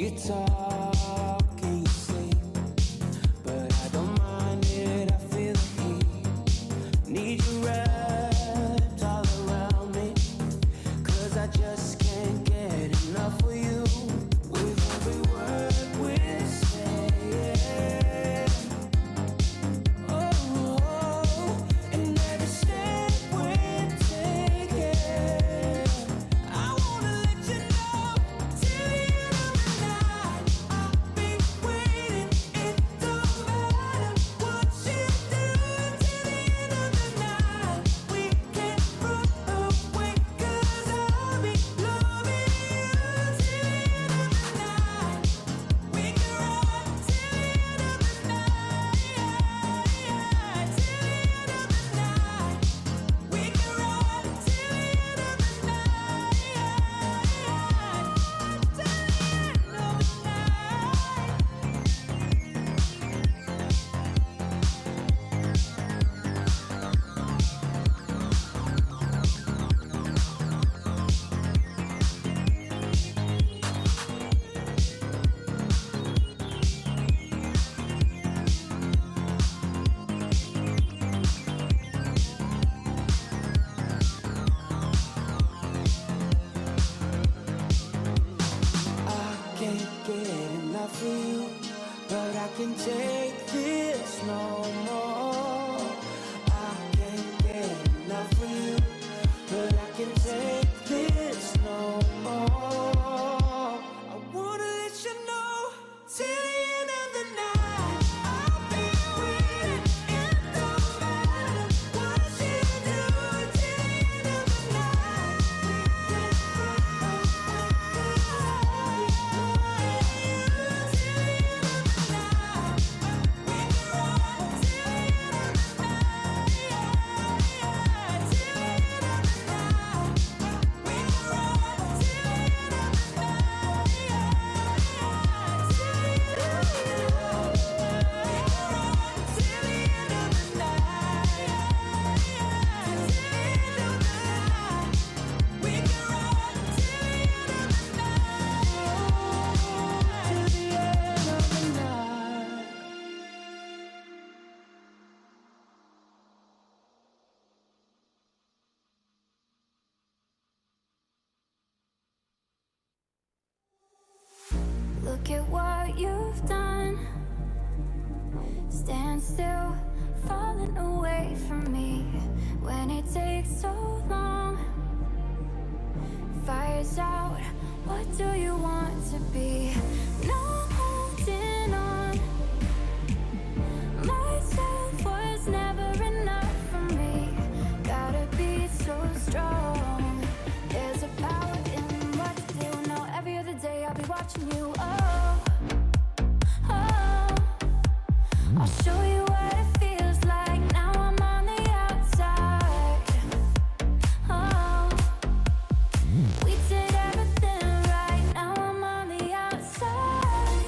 You talk and you sleep, but I don't mind it, I feel the heat. Need you wrapped all around me, 'cause I just can't get enough of you. With every word we're saying, oh, and every step we're taking, I wanna let you know till the end of the night. I'll be waiting. It don't matter what you do till the end of the night. We can't run away, 'cause I'll be loving you till the end of the night. We can run till the end of the night. Till the end of the night. We can run till the end of the night. Till the end of the night. I can't get enough of you, but I can take this no more. I can't get enough of you, but I can take this no more. I wanna let you know till the end of the night. I'll be waiting. It don't matter what you do till the end of the night. We can run away, 'cause till the end of the night. We can run till the end of the night. Till the end of the night. We can run till the end of the night. Till the end of the night. We can run till the end of the night. Till the end of the night. We can run till the end of the night. Till the end of the night. Look at what you've done. Stand still, falling away from me when it takes so long. Fire's out, what do you want to be? No holding on. Myself was never enough for me. Gotta be so strong. There's a power in what you do. Now every other day I'll be watching you. I'll show you what it feels like. Now I'm on the outside. We did everything right. Now I'm on the outside.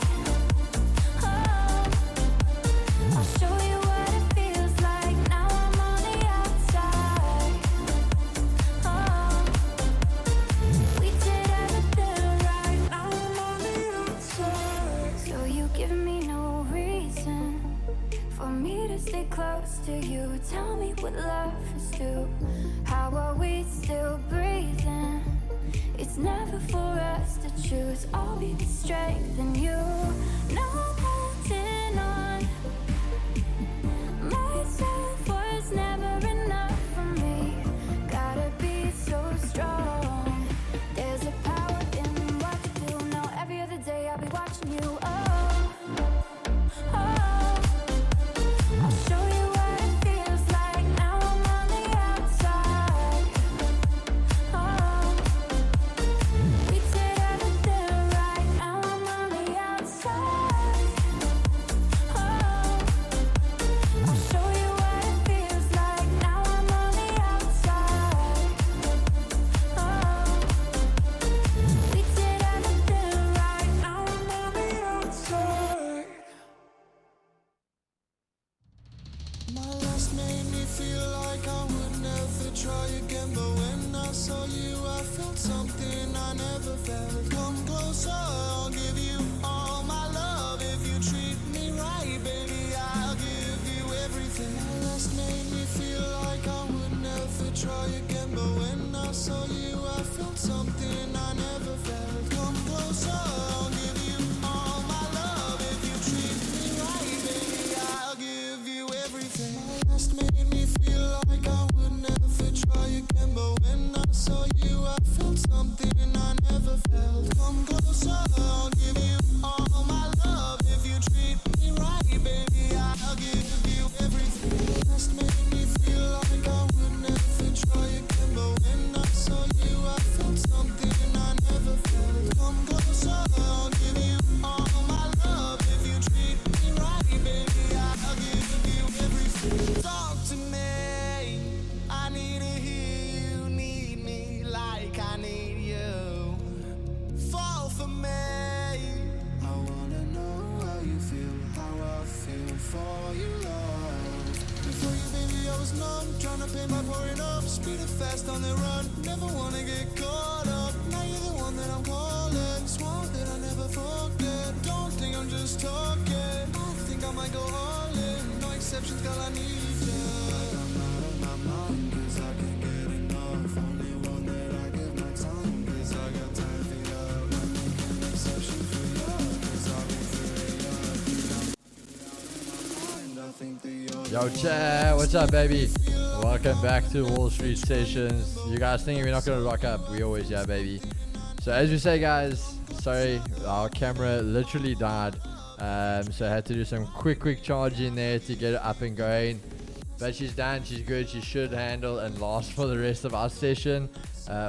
I'll show you what it feels like. Now I'm on the outside. We did everything right. Now I'm on the outside. So you give me no reason for me to stay close to you. Tell me what love is to. How are we still breathing? It's never for us to choose. I'll be the strength in you. No holding on. Myself was never enough for me. Gotta be so strong. There's a power in what you do. Now every other day I'll be watching you. I'll show you what it feels like. Now I'm on the outside. We did everything right. Now I'm on the outside. I'll show you what it feels like. Now I'm on the outside. We did everything right. Now I'm on the outside. My last made me feel like I would never try again. But when I saw you, I felt something I never felt. Come closer, I'll give you something I never felt. Come closer, I'll give you all my love. If you treat me right, baby, I'll give you everything. My last made me feel like I would never try again, but when I saw you, I felt something I never felt. Come closer, I'll give you all my love. If you treat me right, baby, I'll give you everything. Last made me feel like I would never try again, but when I saw you, I felt something I never felt. Come closer, I'll give you all my love. If you treat me right, baby, I'll give you everything. Talk to me, I need to hear you need me like I need you. Fall for me, I wanna know how you feel, how I feel for you, love. Before you, baby, I was numb, trying to pay by pouring up, speeding fast on the run, never wanna get caught up. Now you're the one that I'm calling, swore that I never forget. Don't think I'm just talking, I think I might go all in. No exceptions, girl, I need you. I'm out of my mind, 'cause I can't get enough. Only one that I give my time, 'cause I got time for you. I'm making an exception for you, 'cause I've been feeling you. I think that you're Yo, chat, what's up, baby? Welcome back to Wall Street Sessions. You guys thinking we're not gonna rock up? We always, yeah, baby. So as we say, guys, sorry, our camera literally died. So I had to do some quick charging there to get it up and going. But she's done, she's good, she should handle and last for the rest of our session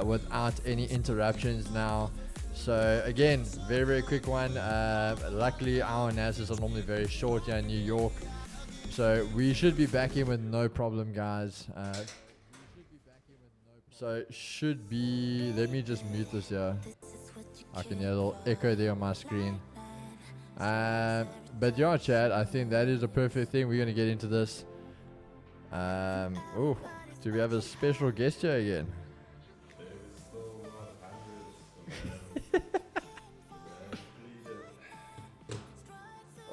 without any interruptions now. So again, very quick one. Luckily our analysis are normally very short here in New York. So we should be back in with no problem, guys. So should be, let me just mute this here. I can hear a little echo there on my screen. But yeah, chat, I think that is a perfect thing. We're going to get into this. Oh, do we have a special guest here again?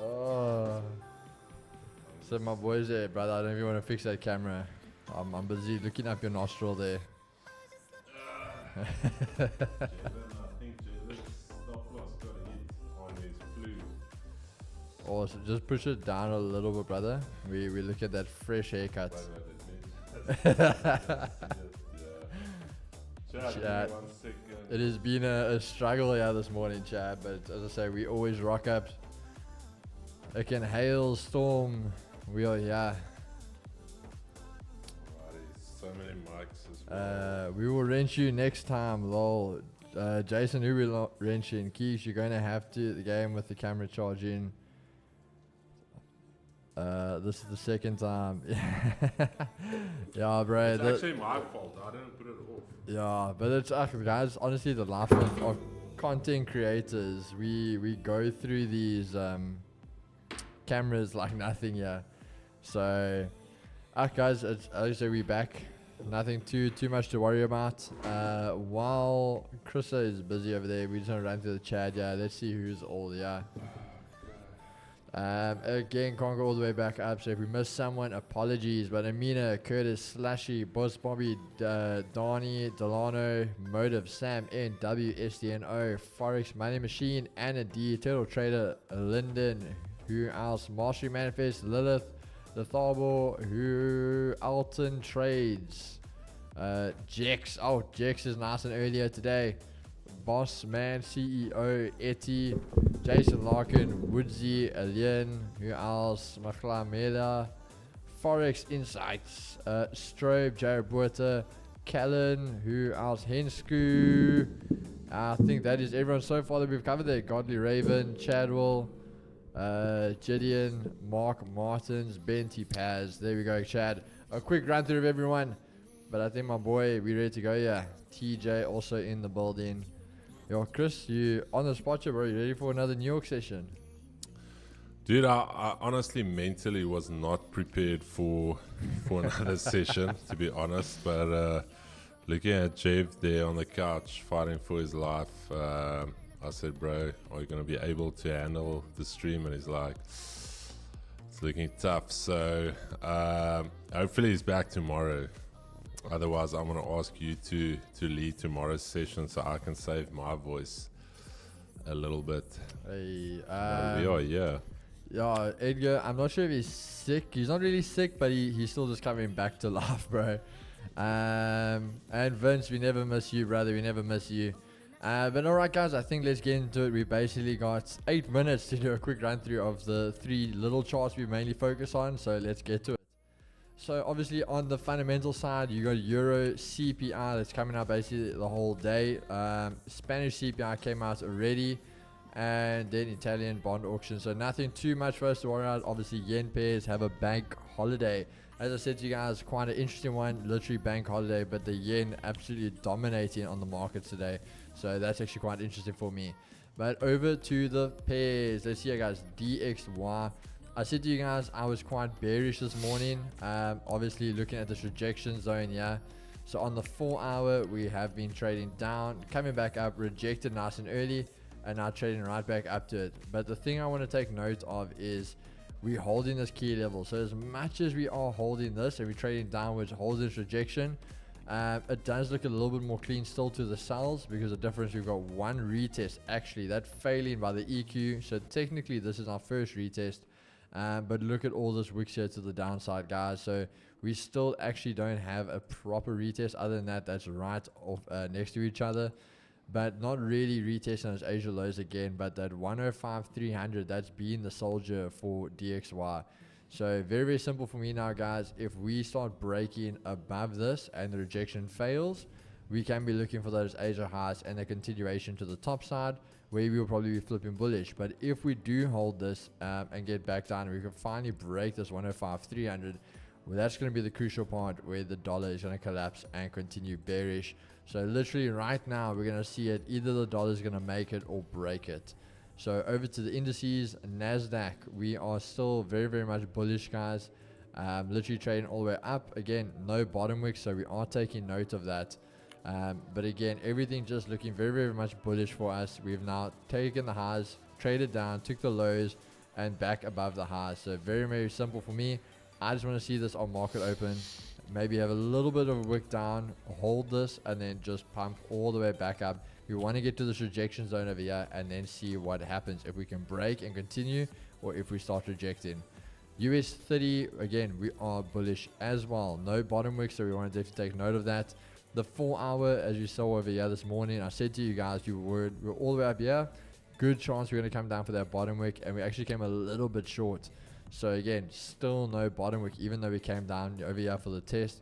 Oh. So my boys there, brother, I don't know if you want to fix that camera. I'm busy looking up your nostril there. I think Jalen's stop loss got a hit on his flu. Oh, so just push it down a little bit, brother. We look at that fresh haircut. Chat. It has been a struggle here this morning, chat, but as I say, we always rock up. It can hail, storm, we are here. So many mics as well. We will wrench you next time, lol. Jason, who will wrench in? Keith, you're going to have to the game with the camera charging. This is the second time. Yeah, bro. It's actually my fault. I didn't put it off. Yeah, but it's guys, honestly, the life of content creators. We go through these cameras like nothing, yeah. So, guys, it's, as I say, we back. Nothing too much to worry about. While Krista is busy over there, we just want to run through the chat. Yeah, let's see who's all. Yeah. Again, can't go all the way back up. So if we missed someone, apologies. But Amina, Curtis, Slashy, Boss Bobby, Donnie, Delano, Motive, Sam, N, W, SDNO, Forex, Money Machine, Anna D, Turtle Trader, Lyndon, who else? Mastery Manifest, Lilith, The Tharbor, who Alton Trades, Jex. Oh, Jex is nice and earlier today. Boss Man, CEO, Etty, Jason Larkin, Woodsy, Alien, who else? Machla Mela, Forex Insights, Strobe, Jared Buerta, Callan, who else? Hensku. I think that is everyone so far that we've covered there. Godly Raven, Chadwell, Gideon, Mark Martins, Ben T. Paz. There we go, Chad. A quick run through of everyone. But I think my boy, we ready to go, yeah. TJ also in the building. Yo, Chris, you on the spot here, bro? You ready for another New York session? Dude, I honestly mentally was not prepared for another session, to be honest. But looking at Jeff there on the couch fighting for his life, I said, bro, are you going to be able to handle the stream? And he's like, it's looking tough. So hopefully he's back tomorrow. Otherwise, I'm gonna ask you to lead tomorrow's session so I can save my voice a little bit. Hey, We are, yeah. yeah, Edgar, I'm not sure if he's sick. He's not really sick, but he's still just coming back to life, bro. And Vince, we never miss you, brother. We never miss you. But alright, guys, I think let's get into it. We basically got 8 minutes to do a quick run through of the 3 little charts we mainly focus on. So let's get to it. So obviously on the fundamental side, you got Euro CPI that's coming out basically the whole day. Spanish CPI came out already, and then Italian bond auction. So nothing too much for us to worry about. Obviously yen pairs have a bank holiday. As I said to you guys, quite an interesting one, literally bank holiday, but the yen absolutely dominating on the markets today. So that's actually quite interesting for me. But over to the pairs. Let's see here, guys. DXY. I said to you guys, I was quite bearish this morning. Obviously looking at this rejection zone, yeah. So on the 4 hour, we have been trading down, coming back up, rejected nice and early, and now trading right back up to it. But the thing I want to take note of is we're holding this key level. So as much as we are holding this and we're trading downwards, holding this rejection, it does look a little bit more clean still to the sells, because the difference, we've got one retest actually, that failing by the EQ. So technically this is our first retest. But look at all this wicks here to the downside, guys. So we still actually don't have a proper retest. Other than that, that's right off next to each other, but not really retesting those Asia lows again. But that 105.300, that's been the soldier for DXY. So very, very simple for me now, guys. If we start breaking above this and the rejection fails, we can be looking for those Asia highs and a continuation to the top side, where we will probably be flipping bullish. But if we do hold this and get back down, we can finally break this 105.300, well, that's going to be the crucial part where the dollar is going to collapse and continue bearish. So literally right now, we're going to see it, either the dollar is going to make it or break it. So over to the indices, NASDAQ, we are still very, very much bullish, guys. Literally trading all the way up. Again, no bottom wick, so we are taking note of that. But again, everything just looking very, very much bullish for us. We've now taken the highs, traded down, took the lows, and back above the highs. So very, very simple for me. I just want to see this on market open, maybe have a little bit of a wick down, hold this, and then just pump all the way back up. We want to get to this rejection zone over here and then see what happens, if we can break and continue, or if we start rejecting. US 30, again, we are bullish as well. No bottom wick, so we want to take note of that. The 4 hour, as you saw over here this morning, I said to you guys, we're all the way up here. Good chance we're going to come down for that bottom wick, and we actually came a little bit short. So again, still no bottom wick, even though we came down over here for the test.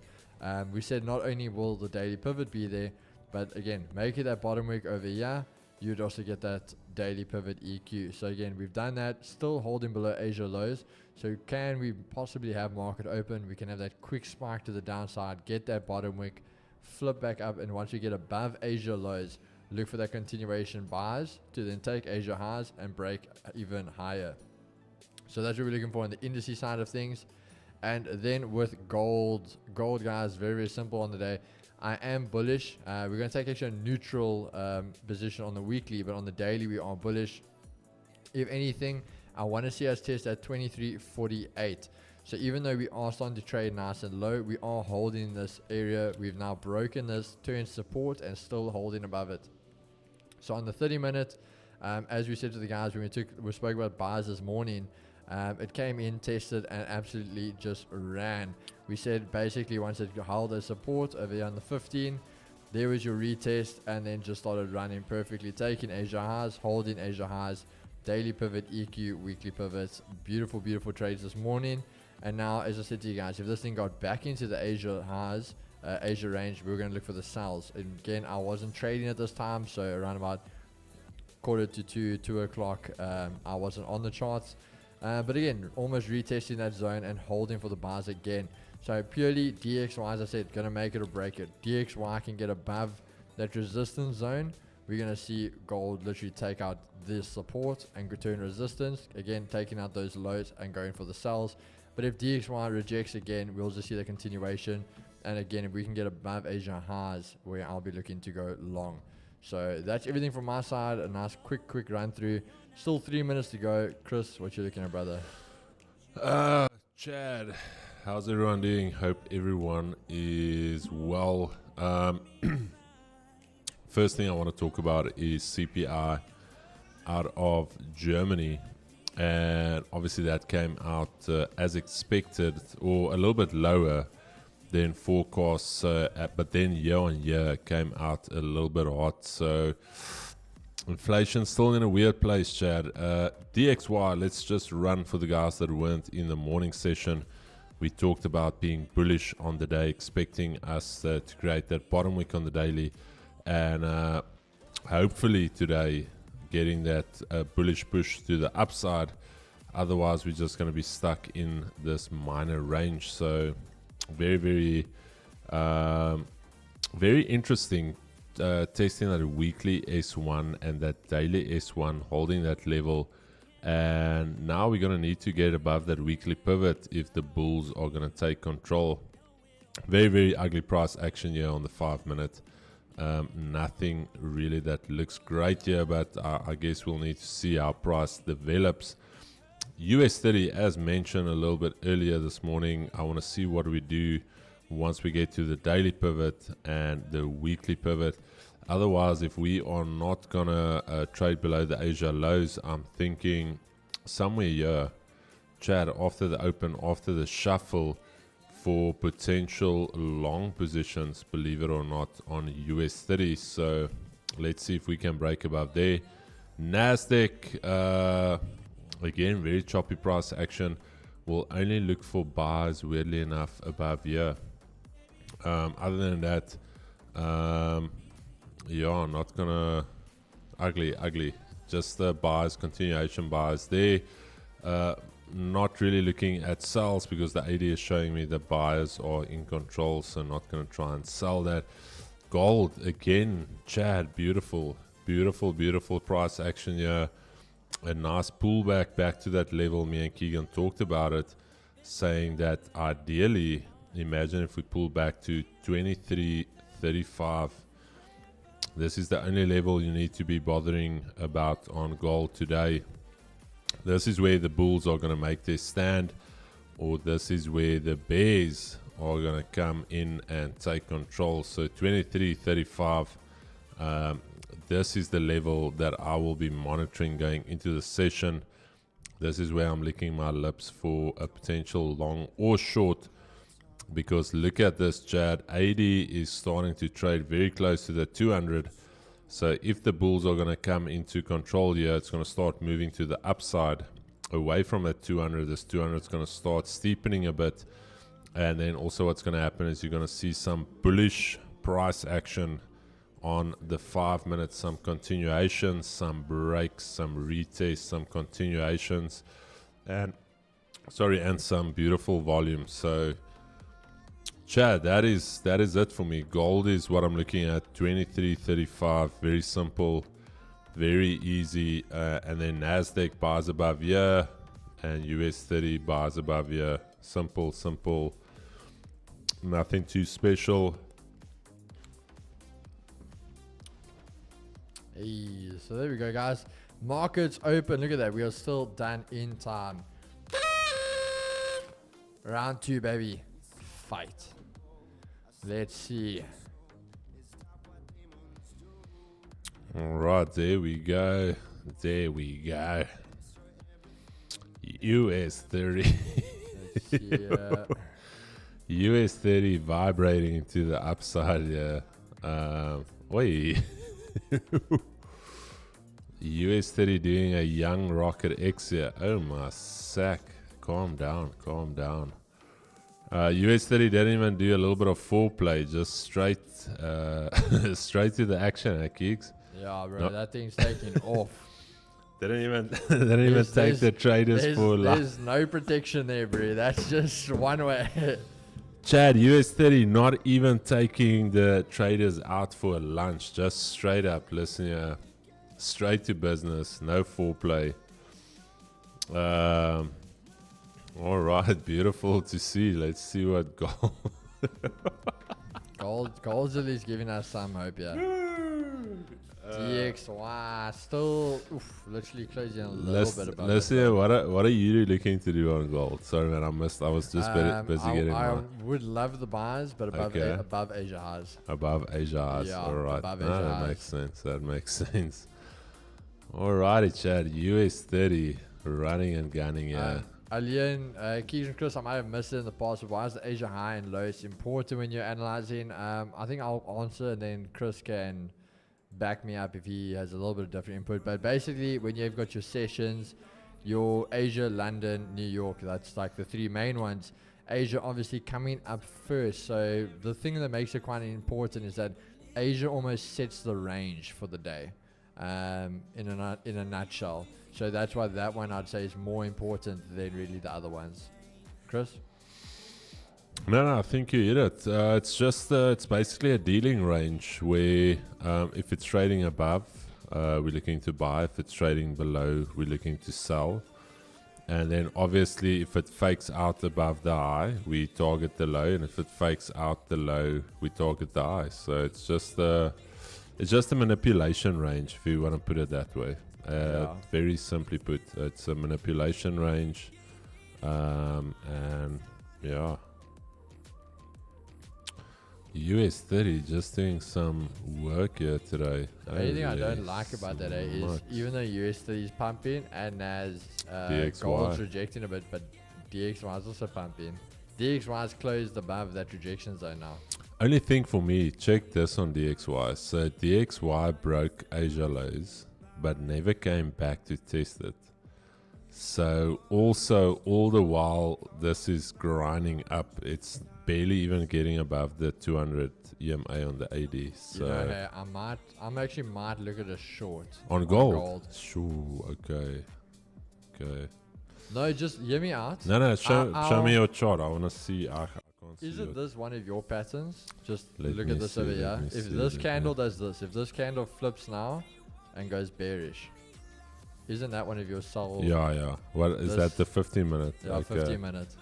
We said not only will the daily pivot be there, but again, make it that bottom wick over here, you'd also get that daily pivot EQ. So again, we've done that, still holding below Asia lows. So can we possibly have market open? We can have that quick spike to the downside, get that bottom wick, flip back up, and once we get above Asia lows, look for that continuation buys to then take Asia highs and break even higher. So that's what we're looking for on the indices side of things. And then with gold, guys, very, very simple on the day. I am bullish. We're going to take actually a neutral position on the weekly, but on the daily we are bullish. If anything, I want to see us test at 23.48. So even though we are starting to trade nice and low, we are holding this area. We've now broken this, turned support, and still holding above it. So on the 30 minute, as we said to the guys when we spoke about buys this morning, it came in, tested, and absolutely just ran. We said basically once it held a support over here on the 15, there was your retest, and then just started running perfectly, taking Asia highs, holding Asia highs, daily pivot, EQ, weekly pivots. Beautiful, beautiful trades this morning. And now, as I said to you guys, if this thing got back into the Asia highs, Asia range, we were going to look for the sells. And again, I wasn't trading at this time, so around about 1:45 to 2 o'clock, I wasn't on the charts. But again, almost retesting that zone and holding for the buys again. So purely DXY, as I said, going to make it or break it. DXY can get above that resistance zone. We're going to see gold literally take out this support and return resistance. Again, taking out those lows and going for the sells. But if DXY rejects again, we'll just see the continuation. And again, if we can get above Asia highs, where I'll be looking to go long. So that's everything from my side. A nice quick run through. Still 3 minutes to go. Chris, what you looking at, brother? Chad, How's everyone doing? Hope everyone is well. First thing I want to talk about is CPI out of Germany, and obviously that came out as expected, or a little bit lower than forecasts, but then year on year came out a little bit hot. So inflation's still in a weird place, Chad. DXY, let's just run for the guys that weren't in the morning session. We talked about being bullish on the day, expecting us to create that bottom wick on the daily, and hopefully today getting that bullish push to the upside. Otherwise, we're just going to be stuck in this minor range. So very interesting. Testing that weekly S1 and that daily S1, holding that level, and now we're going to need to get above that weekly pivot if the bulls are going to take control. Very ugly price action here on the 5 minute. Nothing really that looks great here, but I guess we'll need to see how price develops. US 30, as mentioned a little bit earlier this morning, I want to see what we do once we get to the daily pivot and the weekly pivot. Otherwise, if we are not gonna trade below the Asia lows, I'm thinking somewhere here, Chad, after the open, after the shuffle, for potential long positions, believe it or not, on US 30. So let's see if we can break above there. Nasdaq, again, very choppy price action. We'll only look for buys, weirdly enough, above here. Other than that, yeah, not gonna ugly. Just buys, continuation buys there. Not really looking at sells because the AD is showing me the buyers are in control, so not gonna try and sell that. Gold again, Chad, beautiful price action here. A nice pullback back to that level. Me and Keegan talked about it, saying that ideally, imagine if we pull back to 23.35. This is the only level you need to be bothering about on gold today. This is where the bulls are going to make their stand, or this is where the bears are going to come in and take control. So 23.35, this is the level that I will be monitoring going into the session. This is where I'm licking my lips for a potential long or short, because look at this, Chad. AD is starting to trade very close to the 200. So if the bulls are going to come into control here, it's going to start moving to the upside away from that 200. This 200 is going to start steepening a bit, and then also what's going to happen is you're going to see some bullish price action on the 5 minutes, some continuations, some breaks, some retests, some continuations, and some beautiful volume. So Chad, that is it for me. Gold is what I'm looking at, 23.35. Very simple, very easy. And then Nasdaq buys above here, and US 30 buys above here. Simple. Nothing too special. Hey, so there we go, guys. Markets open. Look at that. We are still done in time. Round 2, baby. Fight. Let's see. All right, there we go. US 30. US 30 vibrating into the upside. Yeah. Wait. US 30 doing a young rocket X here. Oh my sack. Calm down. US 30 didn't even do a little bit of foreplay, just straight to the action, Keeks. Yeah, bro, that thing's taking off. They didn't even take the traders for lunch. There's no protection there, bro. That's just one way. Chad, US 30 not even taking the traders out for a lunch, just straight up. Listen here, straight to business, no foreplay. All right, beautiful to see. Let's see what Gold's at least giving us some hope, yeah. DXY still literally closing a little Let's bit above. let's the see floor. what are you looking to do on gold? Sorry man, I missed. I was just busy getting I my would love the buys, but above Okay. above Asia highs. above Asia highs. Yeah, All right, above no, Asia that highs. makes sense. That makes sense. Alrighty, Chad. US 30 running and gunning. Yeah. Alian, Keys and Chris, I might have missed it in the past, but why is the Asia high and low it's important when you're analyzing? I think I'll answer and then Chris can back me up if he has a little bit of different input. But basically, when you've got your sessions, your Asia, London, New York, that's like the three main ones. Asia obviously coming up first. So the thing that makes it quite important is that Asia almost sets the range for the day, in a nutshell. So that's why that one I'd say is more important than really the other ones. Chris? No, I think you hit it. It's basically a dealing range where if it's trading above, we're looking to buy. If it's trading below, we're looking to sell. And then obviously, if it fakes out above the high, we target the low. And if it fakes out the low, we target the high. So it's just a manipulation range, if you want to put it that way. Very simply put, it's a manipulation range. And yeah. US 30 just doing some work here today. The only thing I Holy don't like about that is smokes. even though US 30 is pumping and as DXY. gold's rejecting a bit, but DXY is also pumping. DXY is closed above that rejection zone now. Only thing for me, check this on DXY. So DXY broke Asia lows, but never came back to test it. So also all the while this is grinding up, it's barely even getting above the 200 EMA on the AD. So You know, hey, I'm actually might look at a short on gold. Sure, okay. No, just hear me out. No, show me your chart. I wanna see. I can't see Is it this one of your patterns? Just Let look me at this see, over let here. me If see, this let candle me- does this, if this candle flips now and goes bearish, isn't that one of your soul? Yeah. What is This- that? The 15 minute? Yeah, Okay. 15 minutes.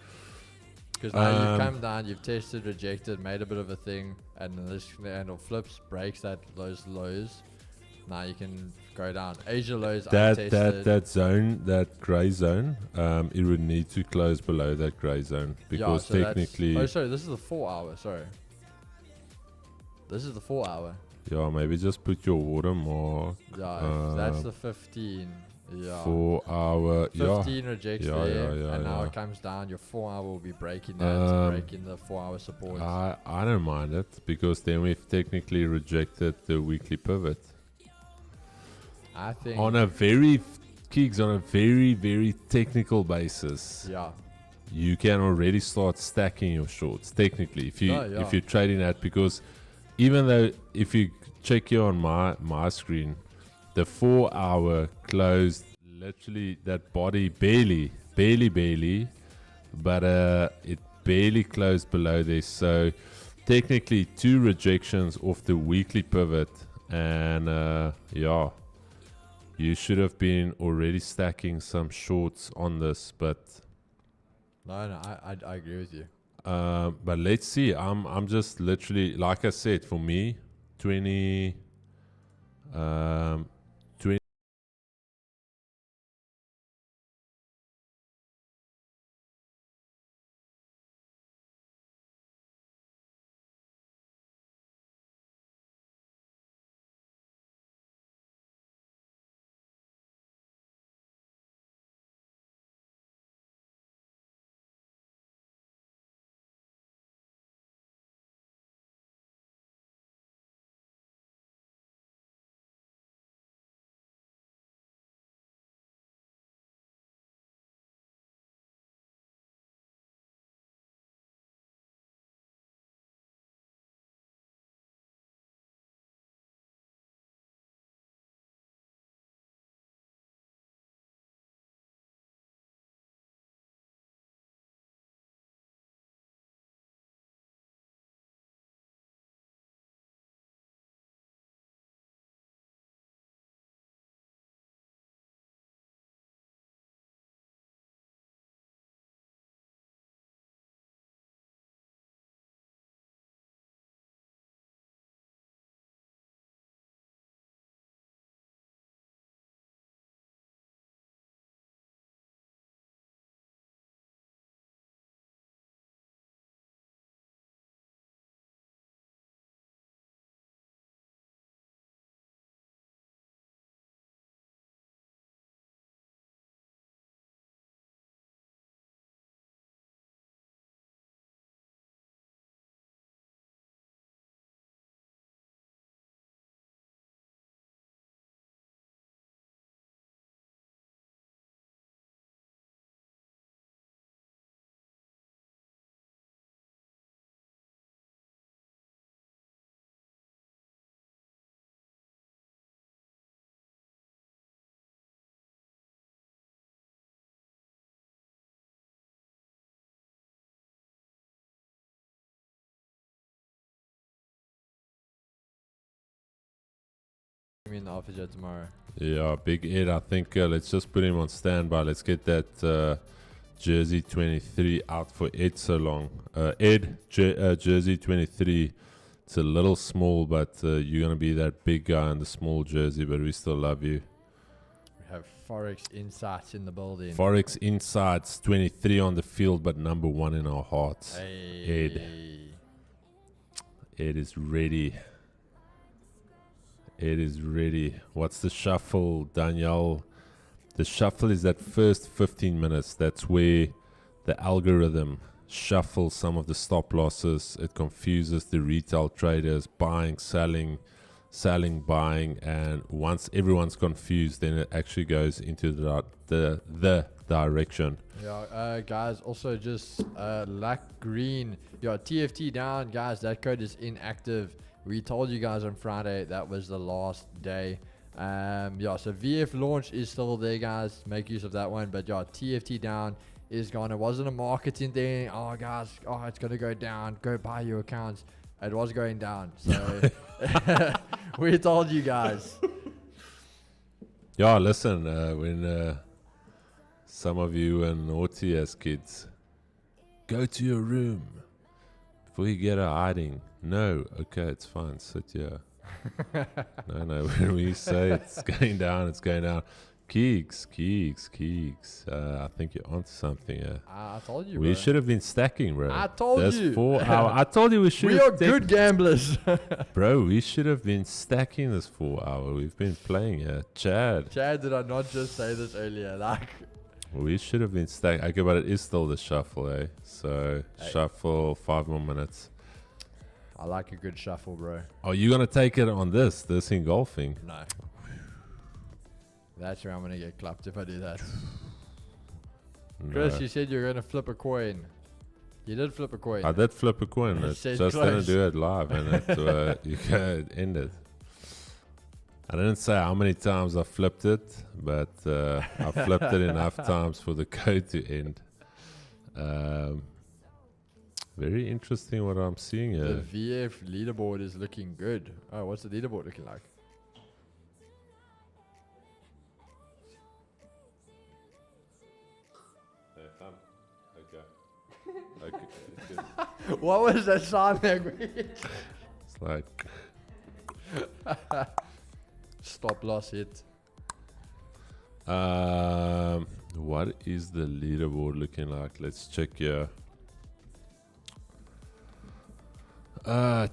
Because now you've come down, you've tested, rejected, made a bit of a thing, and then this candle flips, breaks those lows. Now you can go down. Asia lows untested. That zone, that gray zone, it would need to close below that gray zone because so technically, sorry, this is the 4 hour. Sorry, this is the 4 hour. yeah, maybe just put your watermark. Yeah, that's the 15. Yeah. 4 hour. 15 rejects Yeah, there, yeah, and now yeah. it comes down. Your 4 hour will be breaking that, breaking the 4 hour support. I don't mind it because then we've technically rejected the weekly pivot I think. on a very very technical basis. Yeah. You can already start stacking your shorts technically if you're trading that, because even though if you check here on my screen, the 4 hour closed literally that body barely, but it barely closed below this. So technically 2 rejections off the weekly pivot, and you should have been already stacking some shorts on this, but No, I agree with you. but let's see. I'm just literally, like I said, for me, 20 me in the office yet tomorrow. Yeah, Big Ed. I think let's just put him on standby. Let's get that jersey 23 out for Ed so long. Jersey 23. It's a little small, but you're going to be that big guy in the small jersey, but we still love you. We have Forex Insights in the building. Forex Insights 23 on the field, but number 1 in our hearts. Hey. Ed is ready. Ed is ready. What's the shuffle, Danielle? The shuffle is that first 15 minutes. That's where the algorithm shuffles some of the stop losses. It confuses the retail traders, buying, selling, buying, and once everyone's confused, then it actually goes into the direction. Yeah, guys, also just lack green. Yeah, TFT down, guys. That code is inactive. We told you guys on Friday that was the last day. Yeah, so VF launch is still there, guys. Make use of that one. But yeah, TFT down is gone. It wasn't a marketing thing. Oh, guys, it's gonna go down. Go buy your accounts. It was going down. So we told you guys. Yeah, listen. When some of you are naughty as kids, go to your room before you get a hiding. No, okay, it's fine. Sit here. No. When we say it's going down, it's going down. Keeks. I think you're onto something. I told you, we bro. should have been stacking, bro. I told you. 4 hour. I told you we should. We are good gamblers. Bro, we should have been stacking this 4 hour. We've been playing here. Chad, did I not just say this earlier? Like, we should have been stacking. Okay, but it is still the shuffle, eh? So, shuffle, 5 more minutes. I like a good shuffle, bro. Are you going to take it on this engulfing? No. That's where I'm going to get clapped if I do that. No. Chris, you said you're going to flip a coin. You did flip a coin. I did flip a coin. It It's said just going to close. do it live and it, you can end it. I didn't say how many times I flipped it, but I flipped it enough times for the code to end. Very interesting what I'm seeing here. The VF leaderboard is looking good. Oh, what's the leaderboard looking like? Okay. What was that sign language? It's like Stop loss hit. what is the leaderboard looking like? Let's check here.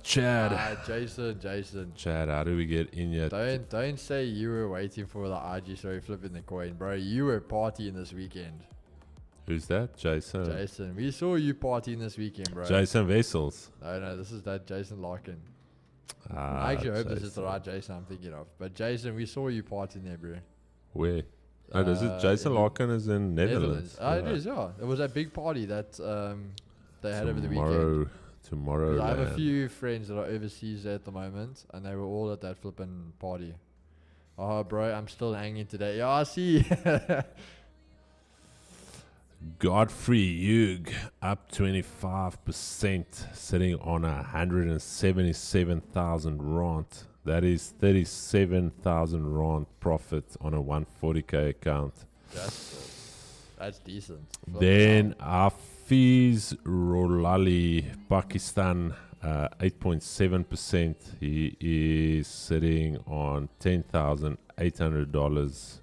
Chad. Jason. Chad, how do we get in yet? Don't say you were waiting for the IG story flipping the coin, bro. You were partying this weekend. Who's that? Jason. Jason, we saw you partying this weekend, bro. Jason Vessels. No, this is that Jason Larkin. Ah, I actually hope this is the Jason. right Jason I'm thinking of. But Jason, we saw you partying there, bro. Where? Oh, does it? Jason in Larkin is in Netherlands. It is, yeah. It was that big party that they had over the weekend. Tomorrow. I have a few friends that are overseas at the moment, and they were all at that flipping party. Oh, bro, I'm still hanging today. Yeah, I see. Godfrey Hugh up 25%, sitting on 177,000 rand. That is 37,000 rand profit on a 140k account. That's decent. Then Hafiz Rolali, Pakistan, 8.7%. He is sitting on $10,800.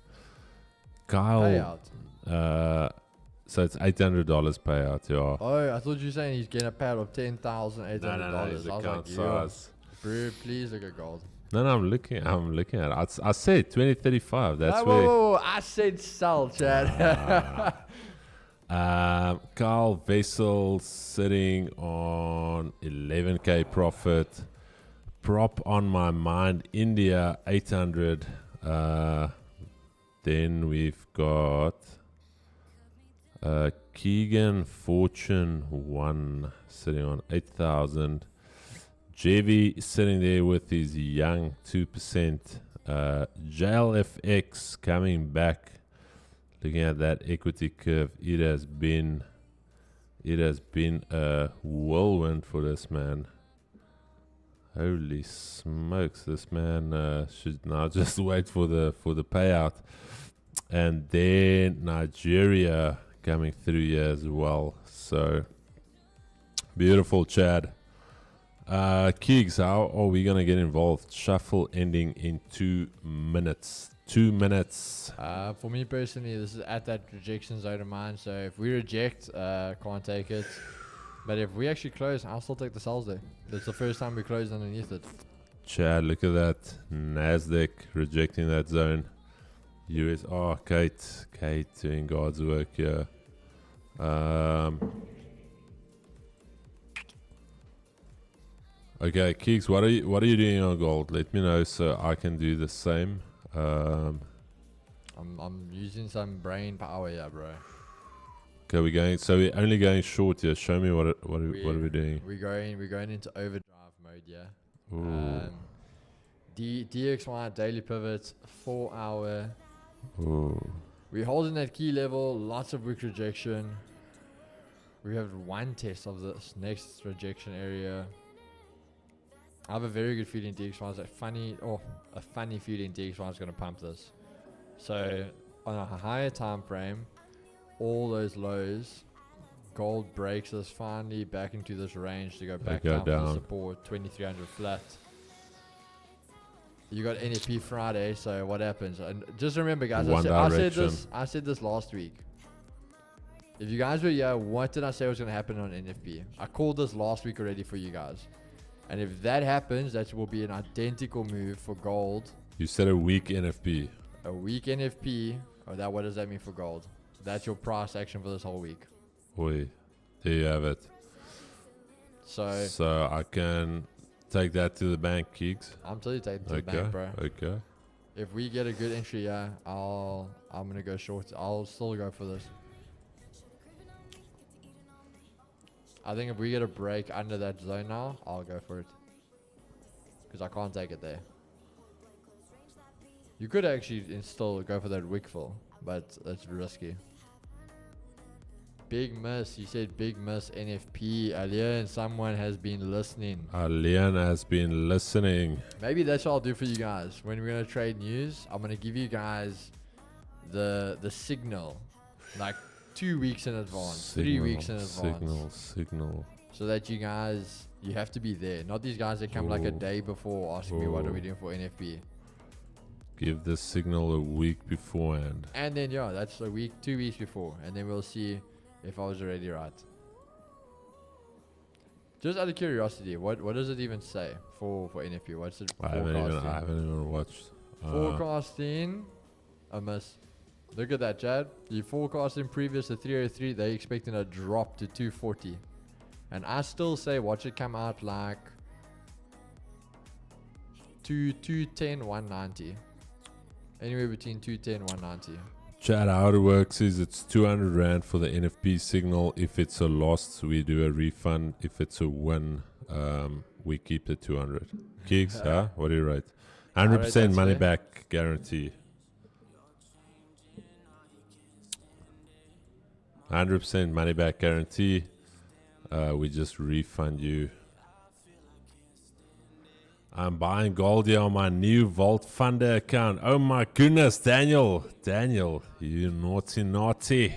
Kyle, Payout. so it's $800 payout, yeah. Oh, I thought you were saying he's getting a payout of $10,800. No, his account size. Bro, please look at gold. No, I'm looking at it. I said 2035. That's where. Whoa, I said sell, Chad. Carl Vessel sitting on 11k profit. Prop on my mind, India 800. Then we've got Keegan Fortune 1 sitting on 8,000. JV sitting there with his young 2%. JLFX coming back. Looking at that equity curve, it has been a whirlwind for this man. Holy smokes! This man should now just wait for the payout, and then Nigeria coming through here as well. So beautiful, Chad. Keegs, how are we gonna get involved? Shuffle ending in 2 minutes. 2 minutes. For me personally, this is at that rejection zone of mine. So if we reject, can't take it. But if we actually close, I'll still take the sells there. That's the first time we closed underneath it. Chad, look at that. Nasdaq rejecting that zone. US. Oh, Kate doing God's work here. Okay, Keeks, what are you doing on gold? Let me know so I can do the same. I'm using some brain power here, bro. Okay, we're going. So we're only going short here. Show me what are we doing? We're going into overdrive mode, yeah. Ooh. DXY daily pivots, 4 hour. Ooh. We're holding that key level, lots of wick rejection. We have one test of this next rejection area. I have a very good feeling DXY is a funny feeling DXY is going to pump this. So on a higher time frame, all those lows, gold breaks us finally back into this range to go back down for the support, 2300 flat. You got NFP Friday, so what happens? And just remember, guys, I said this last week. If you guys were here, what did I say was going to happen on NFP? I called this last week already for you guys. And if that happens, that will be an identical move for gold. You said a weak NFP. A weak NFP. What does that mean for gold? That's your price action for this whole week. Oi, there you have it. So I can take that to the bank, Keeks. I'm telling you, take it to the bank, bro. Okay. If we get a good entry, yeah, I'm gonna go short. I'll still go for this. I think if we get a break under that zone now, I'll go for it. Because I can't take it there. You could actually still go for that wick fill, but that's risky. Big miss. You said big miss NFP. Alian, someone has been listening. Alian has been listening. Maybe that's what I'll do for you guys. When we're going to trade news, I'm going to give you guys the signal. Like 2 weeks in advance, 3 weeks in advance. Signal. So that you guys, you have to be there. Not these guys that come like a day before asking me what are we doing for NFP. Give the signal a week beforehand. And then, yeah, that's a week, 2 weeks before. And then we'll see if I was already right. Just out of curiosity, what does it even say for NFP? What's it I haven't even watched. Forecasting a miss. Look at that, Chad. You forecasting previous to 303, they expecting a drop to 240. And I still say watch it come out like 210, 190. Anywhere between 210, 190. Chad, how it works is it's 200 Rand for the NFP signal. If it's a loss, we do a refund. If it's a win, we keep the 200. Keeks, huh? What do you rate? 100% money back guarantee. 100% money back guarantee. We just refund you. I'm buying gold here on my new Vault Funder account. Oh my goodness, Daniel, you naughty.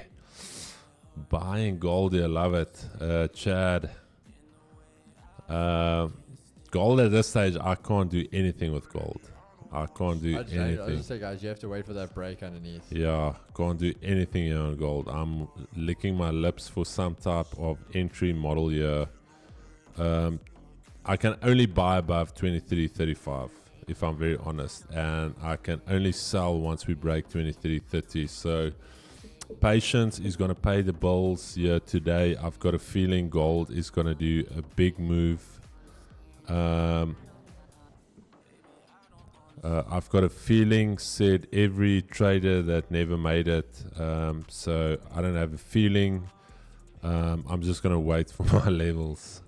Buying gold here, love it. Chad. Gold at this stage, I can't do anything with gold. I can't do anything. I just say, guys, you have to wait for that break underneath. Yeah, can't do anything here on gold. I'm licking my lips for some type of entry model here. I can only buy above 23.35 if I'm very honest, and I can only sell once we break 23.30. So patience is going to pay the bills here today. I've got a feeling gold is going to do a big move. I've got a feeling, said every trader that never made it. So I don't have a feeling. I'm just going to wait for my levels.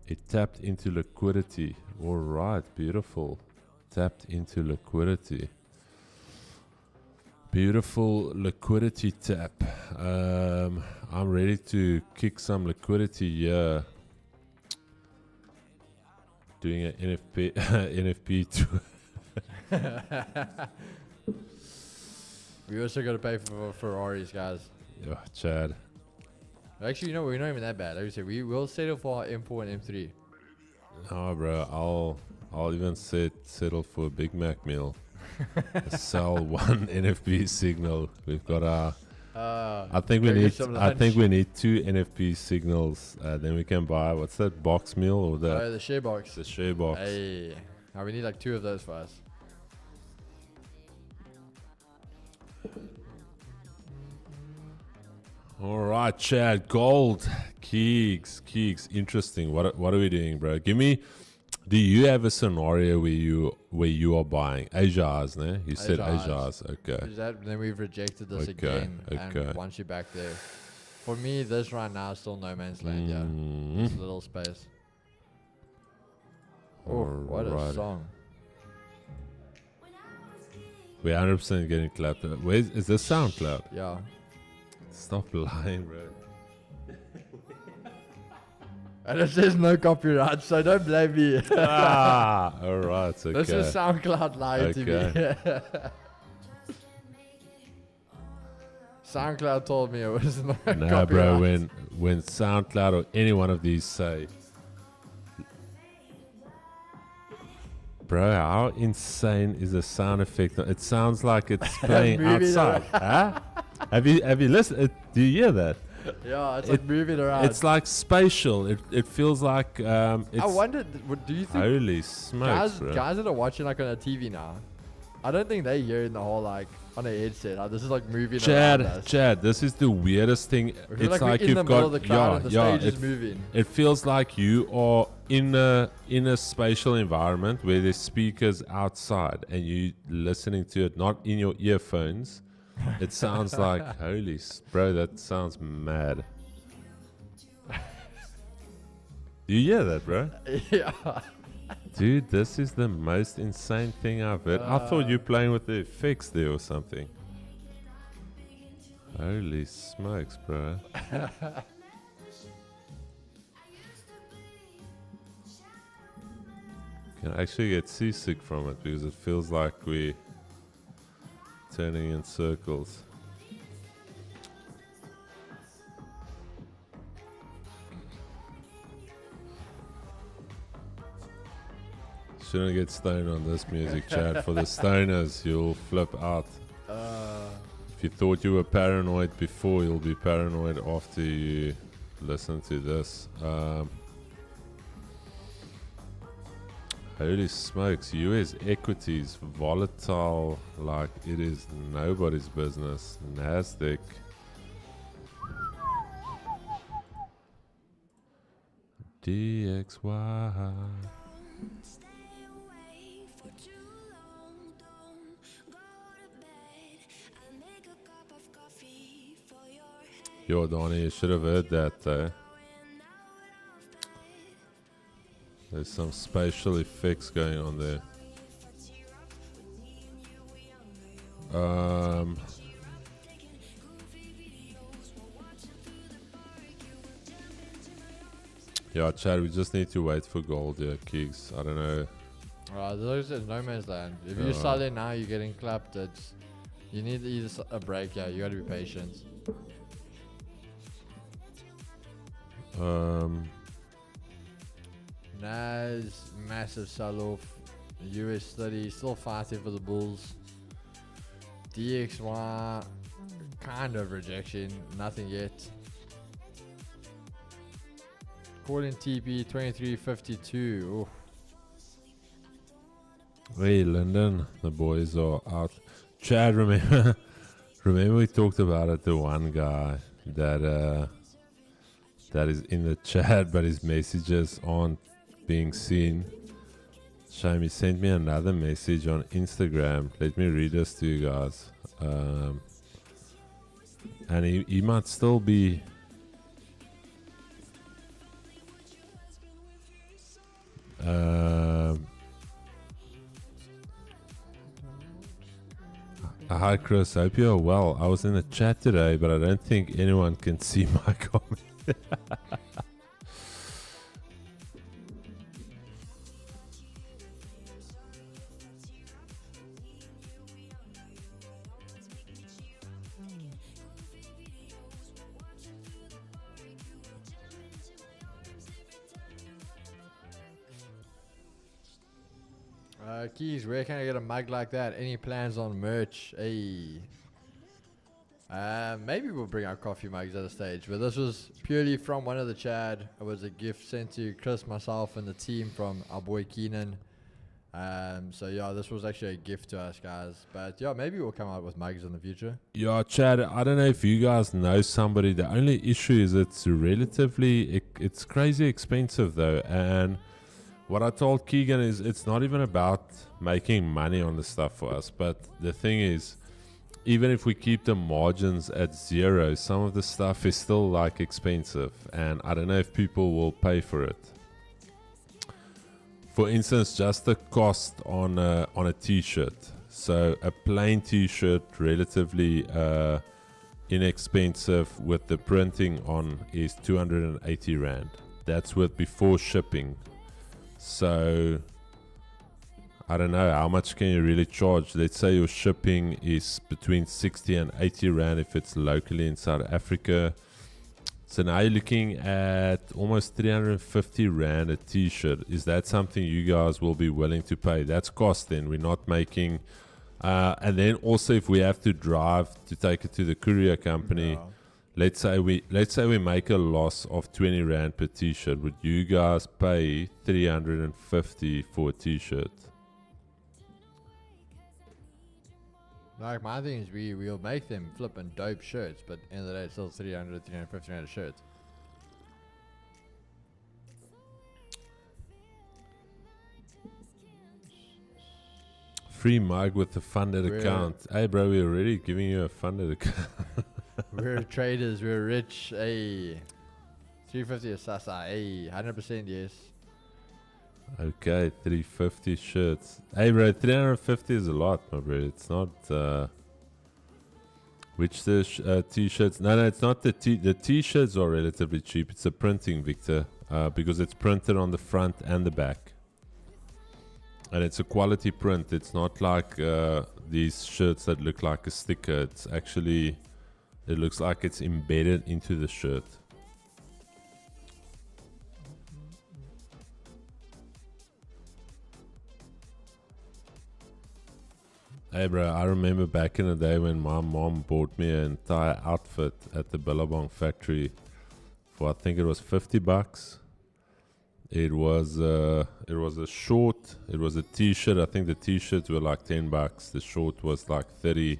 It tapped into liquidity. All right, beautiful. Tapped into liquidity. Beautiful liquidity tap. I'm ready to kick some liquidity here. doing an NFP NFP tour. We also got to pay for Ferraris, guys. Oh, Chad. Actually, you know, we're not even that bad. Like we said, we will settle for our M4 and M3. Oh, bro, I'll even settle for a Big Mac meal. Sell one NFP signal. We've got our. I think we need 2 NFP signals. Then we can buy what's that box meal or the share box. the share box. Hey, now we need like 2 of those for us. All right, Chad. Gold, Keegs. Interesting. What are we doing, bro? Give me. Do you have a scenario where you are buying Asia's? Ne? You said Asia's. Okay. Is that, then we've rejected this Okay, again. okay. And once you're back there, for me, this right now is still no man's land. Yeah, just a little space. Oh, what a Alright. song! We're 100% getting clapped. Is this SoundCloud? Yeah. Stop lying, bro. And it says no copyright, so don't blame me. All right. Okay. This is SoundCloud lying to me. SoundCloud told me it was no No, copyright. bro. When SoundCloud or any one of these say, bro, how insane is the sound effect? It sounds like it's playing Moving outside. Huh? Have you listened? Do you hear that? Yeah, it's like moving around. It's like spatial. It feels like it's. I wondered, do you think Holy smokes, bro. guys that are watching like on a TV now, I don't think they hear in the whole like on a headset. This is like moving around us. Chad, this is the weirdest thing. We feel It's we're like in you've the middle got of the crowd and the stage is moving. It feels like you are in a spatial environment where there's speakers outside and you listening to it, not in your earphones. It sounds like bro, that sounds mad. Do you hear that, bro? Yeah. Dude, this is the most insane thing I've heard. I thought you were playing with the effects there or something. Holy smokes, bro. Can actually get seasick from it because it feels like we're turning in circles. Shouldn't get stoned on this music, Chad. For the stoners, you'll flip out. If you thought you were paranoid before, you'll be paranoid after you listen to this. Holy smokes, US equities volatile like it is nobody's business. Nasdaq. DXY. Yo, Donnie, you should have heard that. There's some spatial effects going on there. Yeah, Chad, we just need to wait for gold here, Keeks. I don't know. Those is no man's land. If you sell it now, you're getting clapped. You need either a break. Yeah, you got to be patient. Nas, massive sell-off. US 30 still fighting for the bulls. DXY, kind of rejection, nothing yet. Calling TP 2352. Hey, London, the boys are out. Chad, remember we talked about it, the one guy that is in the chat, but his messages aren't being seen. Shame, he sent me another message on Instagram. Let me read this to you guys. And he might still be... Hi Chris, hope you're well. I was in the chat today, but I don't think anyone can see my comment. Keys, where can I get a mug like that? Any plans on merch? Hey. Maybe we'll bring out coffee mugs at a stage, but this was purely from one of the Chad. It was a gift sent to Chris, myself, and the team from our boy Keenan. So yeah, this was actually a gift to us guys. But yeah, maybe we'll come out with mugs in the future. Yeah, Chad, I don't know if you guys know somebody. The only issue is it's relatively, it's crazy expensive though. And what I told Keegan is it's not even about making money on the stuff for us. But the thing is, even if we keep the margins at zero, some of the stuff is still like expensive. And I don't know if people will pay for it. For instance, just the cost on a t-shirt. So a plain t-shirt, relatively inexpensive with the printing on, is 280 Rand. That's with before shipping. So I don't know, how much can you really charge? Let's say your shipping is between 60 and 80 Rand if it's locally in South Africa. So now you're looking at almost 350 Rand a t-shirt. Is that something you guys will be willing to pay? That's cost then. We're not making... and then also if we have to drive to take it to the courier company, Yeah. let's say we make a loss of 20 Rand per t-shirt. Would you guys pay 350 for a t-shirt? Like my thing is we'll make them flipping dope shirts, but at the end of the day it's still 300, 350 Rand a shirt. Free mug with a funded account. Hey bro, we're already giving you a funded account. We're traders, we're rich. Hey, 350 a Sasa. Hey, 100% yes. Okay, 350 shirts. Hey bro, 350 is a lot, my bro. It's not which the t-shirts. No, it's not the t-shirts are relatively cheap. It's the printing, Victor, because it's printed on the front and the back, and it's a quality print. It's not like these shirts that look like a sticker. It's actually, it looks like it's embedded into the shirt. Hey bro, I remember back in the day when my mom bought me an entire outfit at the Billabong factory for, I think it was $50. It was a short, it was a t-shirt. I think the t-shirts were like $10. The short was like 30,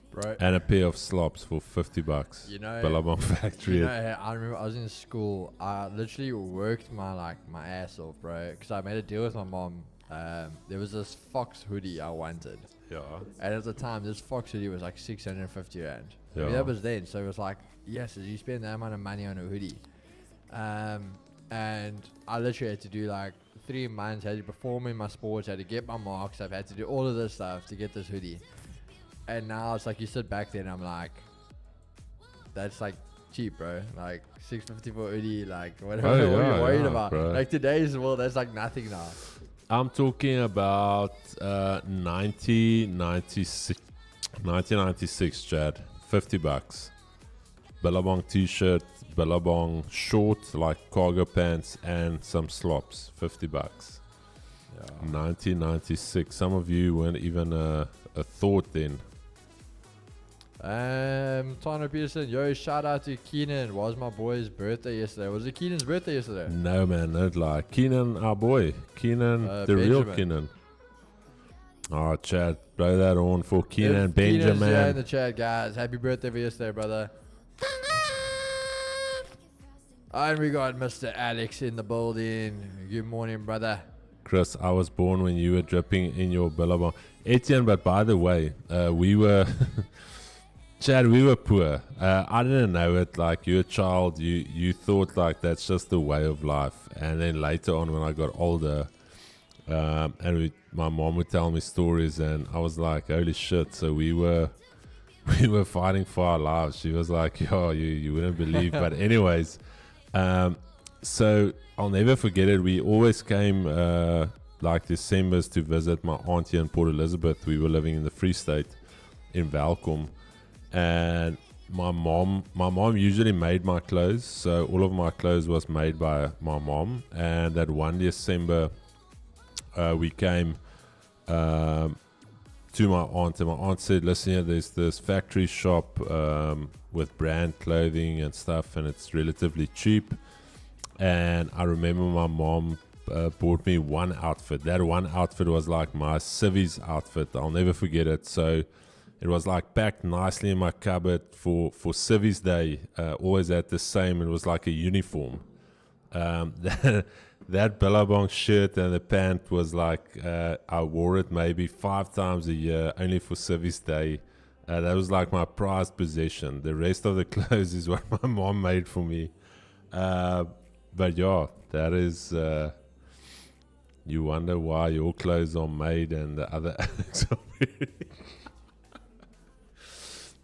Bro, and a pair of slops for $50. you know, Billabong factory. you know, I remember I was in school. I literally worked my ass off, bro, because I made a deal with my mom. There was this Fox hoodie I wanted. Yeah. And at the time, this Fox hoodie was like 650 Rand. I mean, Yeah. that was then. So it was like, yes, you spend that amount of money on a hoodie. And I literally had to do like 3 months, had to perform in my sports, had to get my marks. I've had to do all of this stuff to get this hoodie. And now it's like you sit back there and I'm like, that's like cheap, bro. Like 650 for a hoodie, like whatever. Oh, what are yeah, you worried yeah, about? bro. Like today's world, that's like nothing now. I'm talking about 1996, Chad. $50. Billabong t-shirt, Billabong short, like cargo pants, and some slops. $50. Yeah. 1996. Some of you weren't even a thought then. Tano Peterson, yo, shout out to Keenan. Was my boy's birthday yesterday? Was it Keenan's birthday yesterday? No, man, don't lie. Keenan, our boy. Keenan, the real Benjamin. Keenan. Oh, Chad, blow that horn for Keenan If Keenan's here in Benjamin. the chat, guys. Happy birthday for yesterday, brother. And we got Mr. Alex in the building. Good morning, brother. Chris, I was born when you were dripping in your Billabong. Etienne, but by the way, we were... Chad, we were poor. I didn't know it. Like, you're a child. You thought, like, that's just the way of life. And then later on, when I got older, my mom would tell me stories, and I was like, holy shit. So we were fighting for our lives. She was like, yo, you wouldn't believe. But anyways, so I'll never forget it. We always came like Decembers to visit my auntie in Port Elizabeth. We were living in the Free State in Welkom. And my mom usually made my clothes, so all of my clothes was made by my mom. And that one December, we came to my aunt, and my aunt said, listen here, there's this factory shop with brand clothing and stuff, and it's relatively cheap. And I remember my mom bought me one outfit. That one outfit was like my civvies outfit. I'll never forget it. So it was like packed nicely in my cupboard for civvies day. Always had the same. It was like a uniform. That Billabong shirt and the pant was like, I wore it maybe 5 times a year, only for Service Day. That was like my prized possession. The rest of the clothes is what my mom made for me. But yeah, that is, you wonder why your clothes are made and the other Alex are wearing.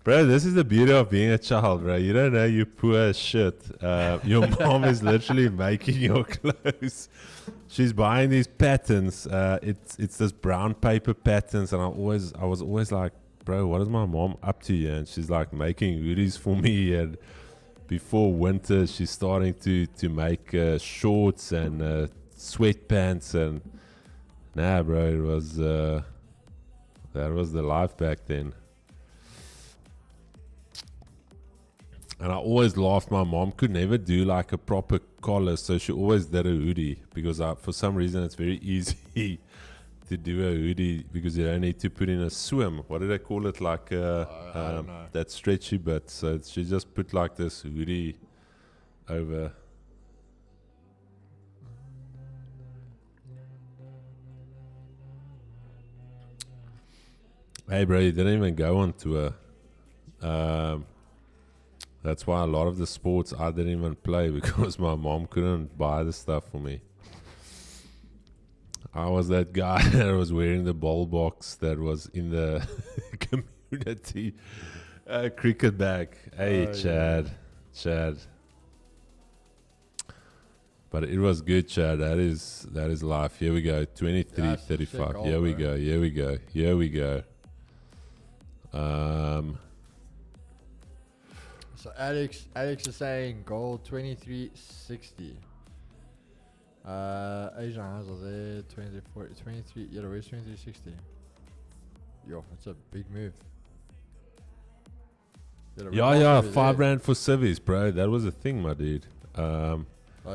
Bro, this is the beauty of being a child, bro. You don't know you poor as shit. Your mom is literally making your clothes. She's buying these patterns. It's this brown paper patterns, and I was always like, bro, what is my mom up to here? And she's like making hoodies for me, and before winter, she's starting to make shorts and sweatpants, and nah, bro, it was that was the life back then. And I always laughed. My mom could never do like a proper collar, so she always did a hoodie because for some reason it's very easy to do a hoodie because you don't need to put in a swim. What do they call it? Like I don't know. that stretchy bit. So she just put like this hoodie over. Hey, bro, you didn't even go on tour. That's why a lot of the sports I didn't even play because my mom couldn't buy the stuff for me. I was that guy that was wearing the ball box that was in the community cricket bag. Hey, Chad. But it was good, Chad. That is life. Here we go. 23:35. Goal, Here we bro. go. Here we go. So Alex is saying goal 2360. Asian House are there 23. Yeah, where's 2360? Yo, that's a big move. Yeah, $5 for civvies, bro. That was a thing, my dude. Oh,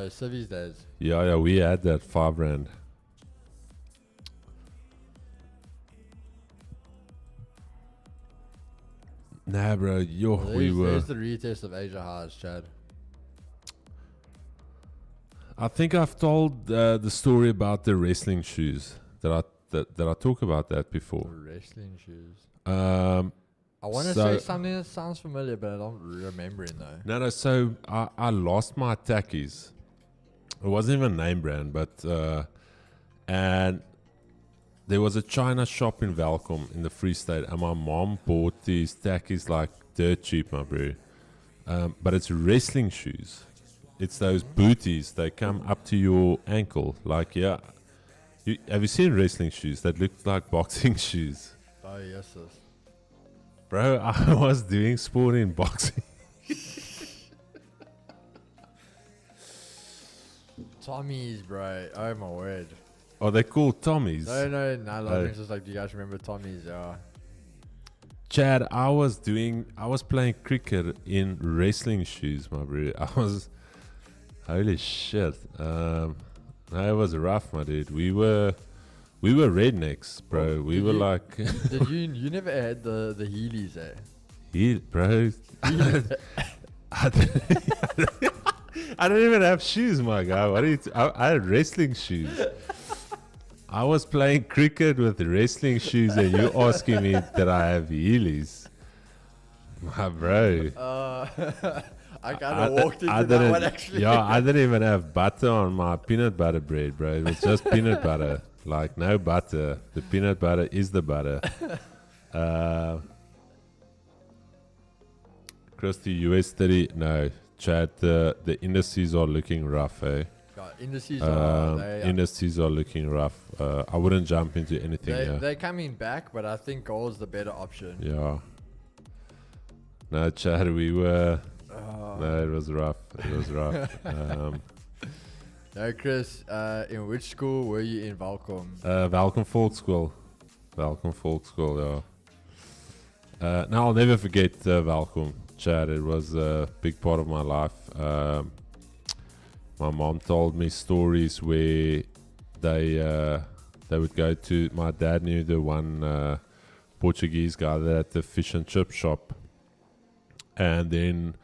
Civvies days. Yeah, we had that $5. Nah, bro, There's the retest of Asia Highs, Chad. I think I've told the story about the wrestling shoes. Did I talk about that before? Wrestling shoes. I I want to say something that sounds familiar, but I don't remember it though. No. So I lost my tackies. It wasn't even name brand, but and there was a China shop in Welkom in the Free State, and my mom bought these tackies like dirt cheap, my bro. But it's wrestling shoes. It's those booties. They come up to your ankle. Like, yeah. Have you seen wrestling shoes that look like boxing shoes? Oh, yes. Bro, I was doing sport in boxing. Tommy's, bro. Oh, my word. Oh, they're called Tommies. No, it's just like, do you guys remember Tommy's? Yeah. Chad, I was playing cricket in wrestling shoes, my bro. Holy shit. It was rough, my dude. We were rednecks, bro. We were like Did you never had the Heelys, eh? bro. I don't even have shoes, my guy. I had wrestling shoes. I was playing cricket with wrestling shoes, and you asking me that I have Heelys, my bro. I kind of walked into that one actually. Yeah, I didn't even have butter on my peanut butter bread, bro. It was just peanut butter, like no butter. The peanut butter is the butter. Across the US 30, no, Chad. The indices are looking rough, eh? Indices are looking rough. I wouldn't jump into anything. They're coming back, but I think gold's the better option. Yeah. No, Chad, we were. No, it was rough. No, Chris. In which school were you in Welkom? Welkom Folk School. Welkom Volkschool, ja. Now I'll never forget Welkom, Chad. It was a big part of my life. My mom told me stories where they would go to. My dad knew the one Portuguese guy that had the fish and chip shop, and then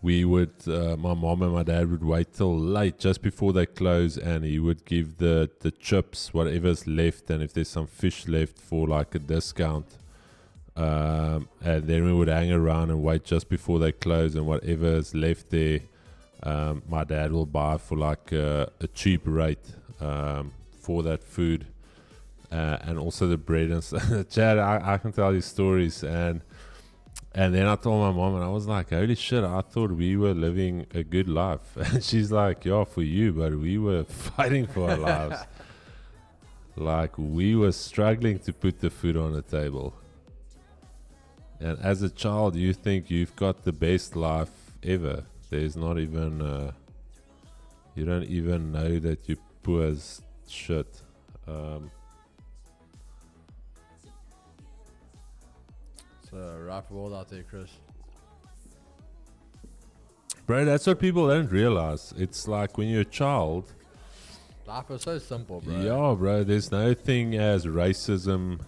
we would, my mom and my dad would wait till late, just before they close, and he would give the chips, whatever's left, and if there's some fish left, for like a discount. And then we would hang around and wait just before they close, and whatever's left there, my dad will buy for like a cheap rate for that food. And also the bread and stuff. Chad, I can tell you stories, and then I told my mom, and I was like, holy shit, I thought we were living a good life. And she's like, yeah, for you, but we were fighting for our lives. Like, we were struggling to put the food on the table. And as a child, you think you've got the best life ever. There's not even, you don't even know that you're poor as shit. It's a rough world out there, Chris. Bro, that's what people don't realize. It's like when you're a child. Life is so simple, bro. Yeah, bro. There's no thing as racism.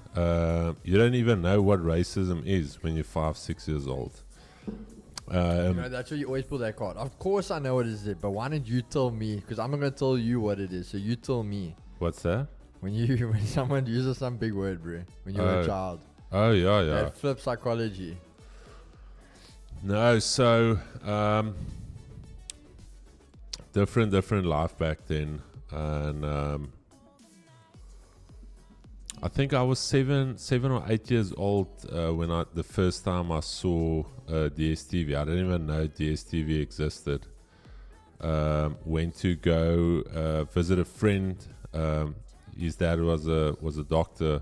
You don't even know what racism is when you're 5-6 years old. That's why you always pull that card. Of course I know what it is, but why don't you tell me? Because I'm not going to tell you what it is, so you tell me. What's that? When someone uses some big word, bro, when you're a child. Oh, yeah. That flip psychology. No, so different life back then. And I think I was 7 or 8 years old when the first time I saw DSTV. I didn't even know DSTV existed. Went to go visit a friend. His dad was a doctor.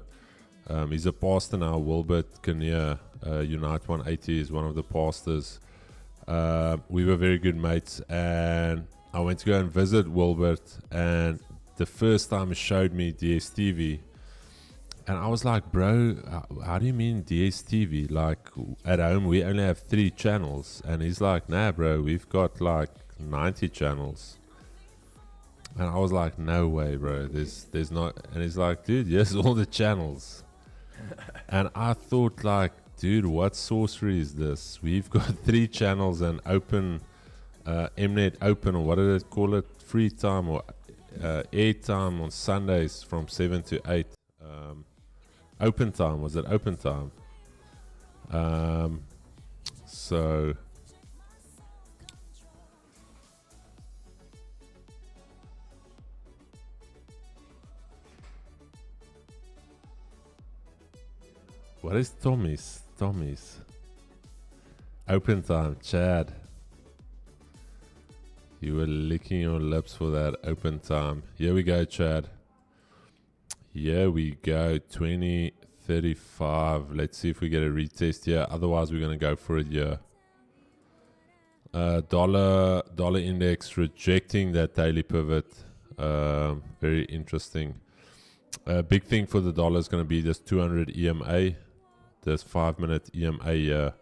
He's a pastor now. Wilbert Kinnear, Unite 180 is one of the pastors. We were very good mates, and I went to go and visit Wilbert, and the first time he showed me DSTV, and I was like, bro, how do you mean DSTV? Like, at home we only have 3 channels. And he's like, nah, bro, we've got like 90 channels. And I was like, no way, bro, there's not. And he's like, dude, yes, all the channels. And I thought, like, dude, what sorcery is this? We've got 3 channels and open, Mnet open, or what did it call it? Free time or air time on Sundays from 7 to 8. Open time, was it open time? So what is Tommy's? Open time, Chad. You were licking your lips for that open time. Here we go, Chad. Here we go, 2035. Let's see if we get a retest here. Otherwise, we're going to go for it here. Dollar index rejecting that daily pivot. Very interesting. Big thing for the dollar is going to be this 200 EMA. This 5-minute EMA here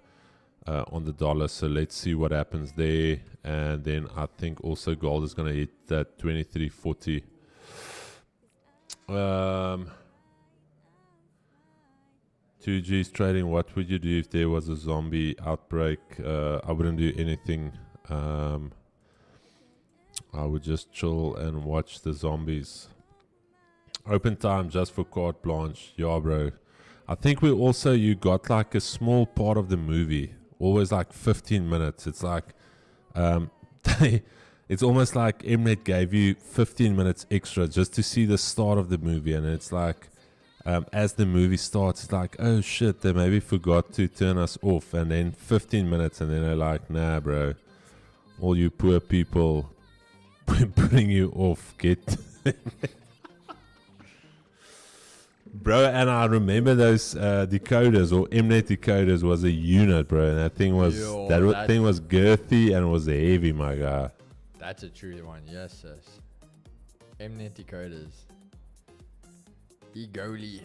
on the dollar. So let's see what happens there. And then I think also gold is going to hit that 2340. 2G's trading. What would you do if there was a zombie outbreak? I wouldn't do anything. I would just chill and watch the zombies. Open time just for carte blanche. Yeah, bro. I think you got like a small part of the movie. Always like 15 minutes. It's like it's almost like Mnet gave you 15 minutes extra just to see the start of the movie. And it's like, as the movie starts, it's like, oh shit, they maybe forgot to turn us off. And then 15 minutes, and then they're like, nah, bro, all you poor people putting you off, get. Bro, and I remember those decoders, or Mnet decoders, was a unit, bro. And that thing was thing was girthy and was heavy, my guy. That's a true one, yes, sis. Mnet decoders. Egoli.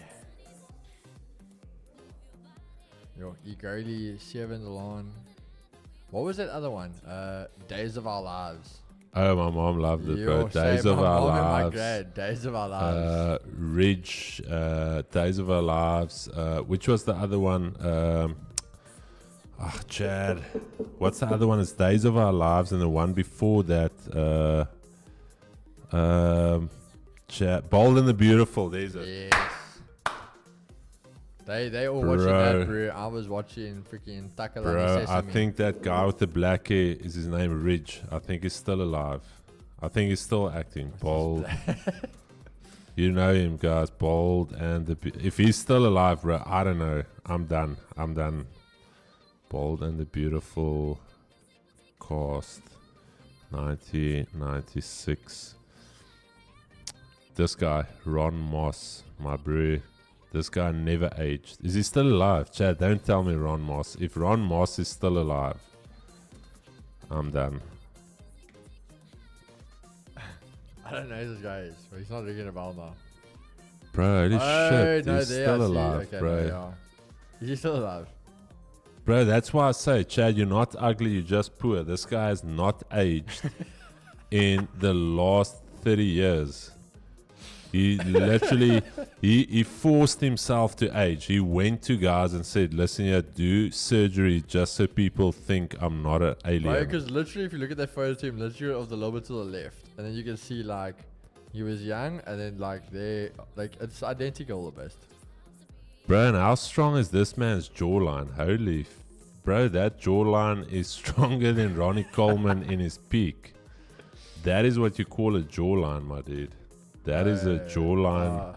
Yo, Igoli, Seven Delon. What was that other one? Days of Our Lives. Oh, my mom loved it, bro. Yo, Days say of my Our mom and my Lives. grad, Days of Our Lives. Ridge, Days of Our Lives. Which was the other one? Chad. What's the other one? It's Days of Our Lives, and the one before that, Chad. Bold and the Beautiful. There's it. Yes. They all watching that, bro. I was watching freaking Takalani Bro, I Sesame. think that guy with the black hair is his name Ridge. I think he's still alive. I think he's still acting. Bold. You know him, guys. Bold and if he's still alive, bro, I don't know. I'm done. Bold and the Beautiful cast 1996. This guy, Ron Moss, my bro. This guy never aged. Is he still alive? Chad, don't tell me Ron Moss. If Ron Moss is still alive, I'm done. I don't know who this guy is, but he's not ringing a bell now. Bro, holy shit. No, He's there, still I see. alive, Okay, bro. no, yeah. Is he still alive? Bro, that's why I say, Chad, you're not ugly, you're just poor. This guy has not aged in the last 30 years. He literally, he forced himself to age. He went to guys and said, listen here, do surgery just so people think I'm not an alien. Right, because literally if you look at that photo to him, literally of the lower to the left, and then you can see like he was young, and then like they like it's identical the best. Bro, and how strong is this man's jawline? Holy, bro, that jawline is stronger than Ronnie Coleman in his peak. That is what you call a jawline, my dude. That is a jawline.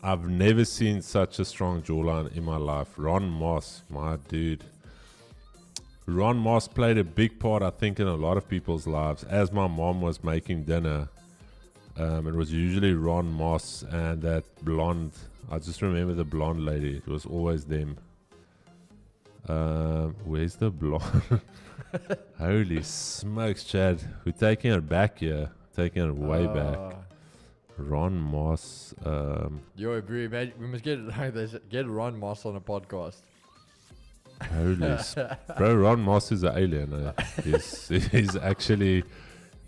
I've never seen such a strong jawline in my life. Ron Moss, my dude. Ron Moss played a big part, I think, in a lot of people's lives. As my mom was making dinner, it was usually Ron Moss and that blonde. I just remember the blonde lady. It was always them. Where's the blonde? Holy smokes, Chad. We're taking her back here. Taking it way back. Ron Moss. Yo, bro, man, we must get Ron Moss on a podcast. Holy bro, Ron Moss is an alien. He's actually,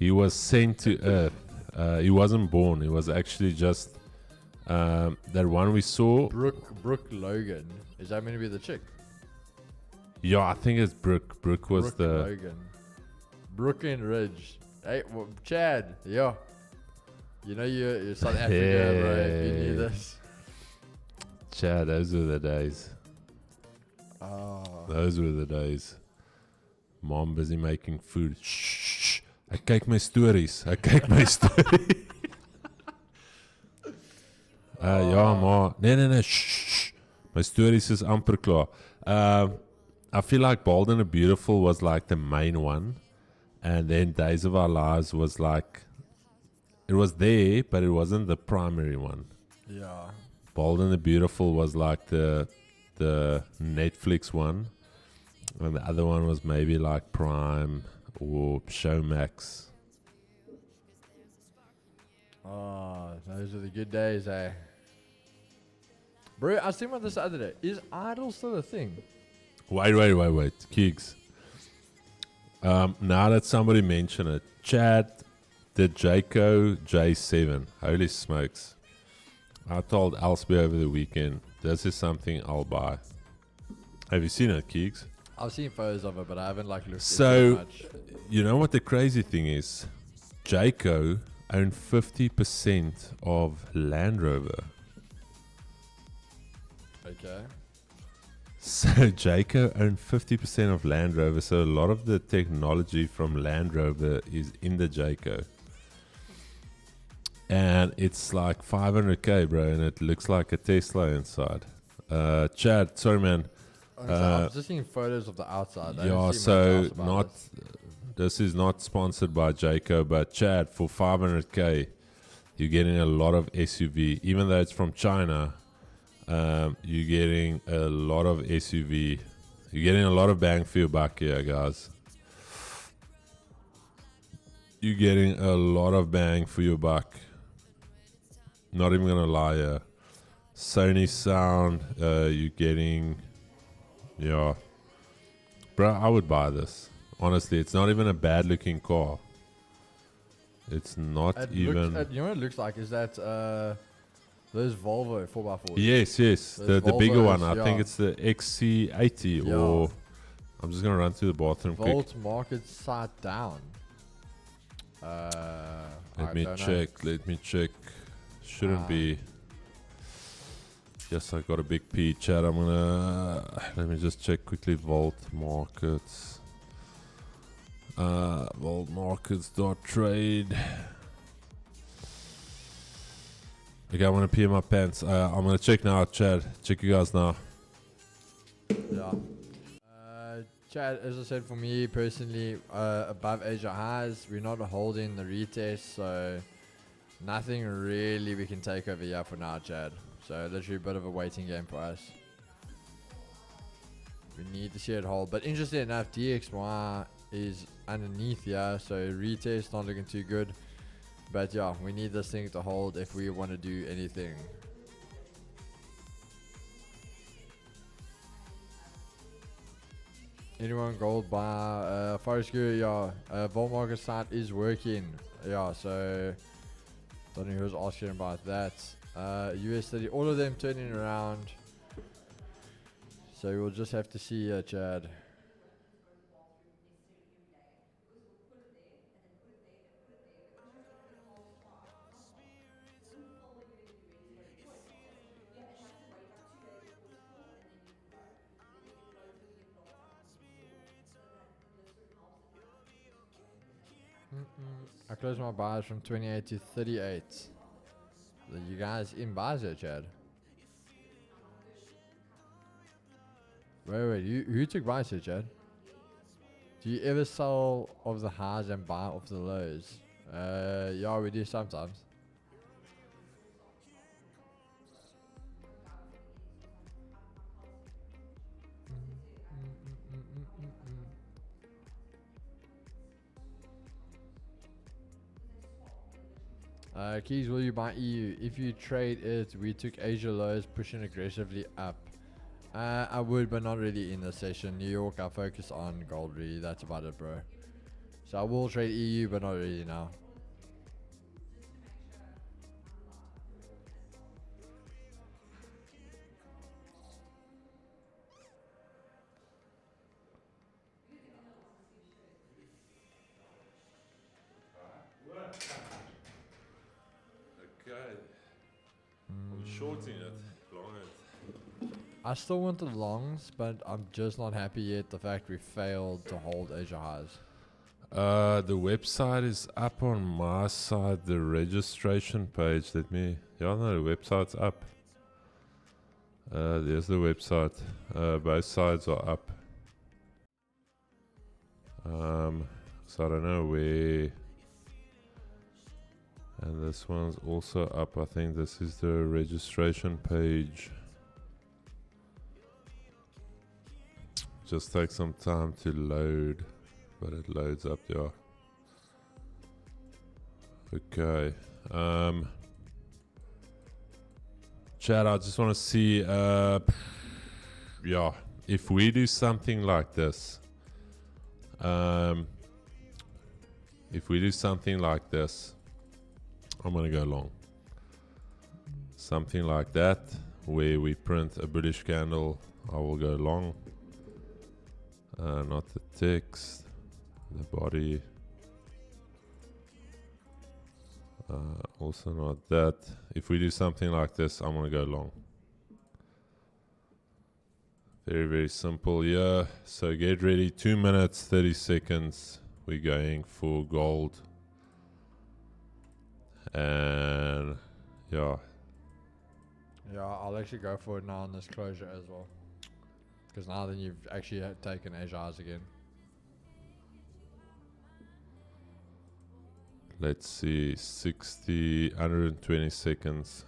he was sent to Earth. He wasn't born. He was actually just that one we saw. Brooke Logan. Is that meant to be the chick? Yeah, I think it's Brooke. Brooke was Brooke Logan. Brooke and Ridge. Hey, well, Chad. Yeah. You know you're South Africa, bro. If you knew this. Chad, those were the days. Those were the days. Mom busy making food. Shh. I kyk my stories. Ja, maar. Nee. Shh. My stories is amper klaar. I feel like Bold and the Beautiful was like the main one. And then Days of Our Lives was like, it was there, but it wasn't the primary one. Yeah. Bold and the Beautiful was like the Netflix one. And the other one was maybe like Prime or Showmax. Oh, those are the good days, eh? Bro, I was thinking about this the other day. Is Idol still a thing? Wait. Keeks. Now that somebody mentioned it, Chad, the Jayco J7. Holy smokes. I told Elsby over the weekend, this is something I'll buy. Have you seen it, Keeks? I've seen photos of it, but I haven't like looked So, into it much. you know what the crazy thing is? Jayco owned 50% of Land Rover. Okay. So Jayco owned 50% of Land Rover, so a lot of the technology from Land Rover is in the Jayco. And it's like 500k, bro, and it looks like a Tesla inside. Chad, sorry, man. I've just seen photos of the outside. I Yeah, haven't seen so much else about not. it. This is not sponsored by Jayco, but Chad, for 500k, you're getting a lot of SUV. Even though it's from China, you're getting a lot of SUV. You're getting a lot of bang for your buck here, guys. You're getting a lot of bang for your buck. Not even gonna lie here. Sony sound. You're getting, yeah, bro. I would buy this. Honestly, it's not even a bad looking car. It's not even. You know what it looks like? Is that those Volvo 4x4s? Yes, the bigger Volvos, one. I think yeah. it's the XC80 Yeah. or. I'm just gonna run to the bathroom quick. Volt market side down. Let me check. Shouldn't be. Yes, I got a big P chat. I'm gonna let me just check quickly. Volt markets. Volt markets dot trade. Okay, I'm gonna pee in my pants. I'm gonna check now, Chad. Check you guys now. Yeah. Chad, as I said, for me personally, above Asia highs, we're not holding the retest, so nothing really we can take over here for now, Chad. So literally a bit of a waiting game for us. We need to see it hold. But interesting enough, DXY is underneath here, so retest not looking too good. But yeah, we need this thing to hold if we want to do anything. Anyone gold by Forest Guru? Yeah, Volt market site is working. Yeah, so don't know who's asking about that. US 30, all of them turning around. So we'll just have to see, Chad. I closed my buys from 28 to 38. Are you guys in buys here, Chad? Wait, who took buys here, Chad? Do you ever sell off the highs and buy off the lows? Yeah, we do sometimes. Keys, will you buy EU? If you trade it, we took Asia lows, pushing aggressively up. I would, but not really in this session. New York, I focus on gold, really. That's about it, bro. So I will trade EU, but not really now. Okay. I'm shorting it. Long it. I still want the longs, but I'm just not happy yet the fact we failed to hold Asia highs. The website is up on my side. The registration page. Let me. Yeah, no, the website's up. There's the website. Both sides are up. So I don't know where. And this one's also up. I think this is the registration page. Just takes some time to load, but it loads up there. Okay. Chad, I just want to see, yeah, if we do something like this, I'm gonna go long. Something like that, where we print a British candle, I will go long. Not the text, the body. Also not that. If we do something like this, I'm gonna go long. Very, very simple. Yeah. So get ready. 2 minutes, 30 seconds. We're going for gold. And yeah. Yeah, I'll actually go for it now on this closure as well. Because now then you've actually taken Asia highs again. Let's see. 60, 120 seconds.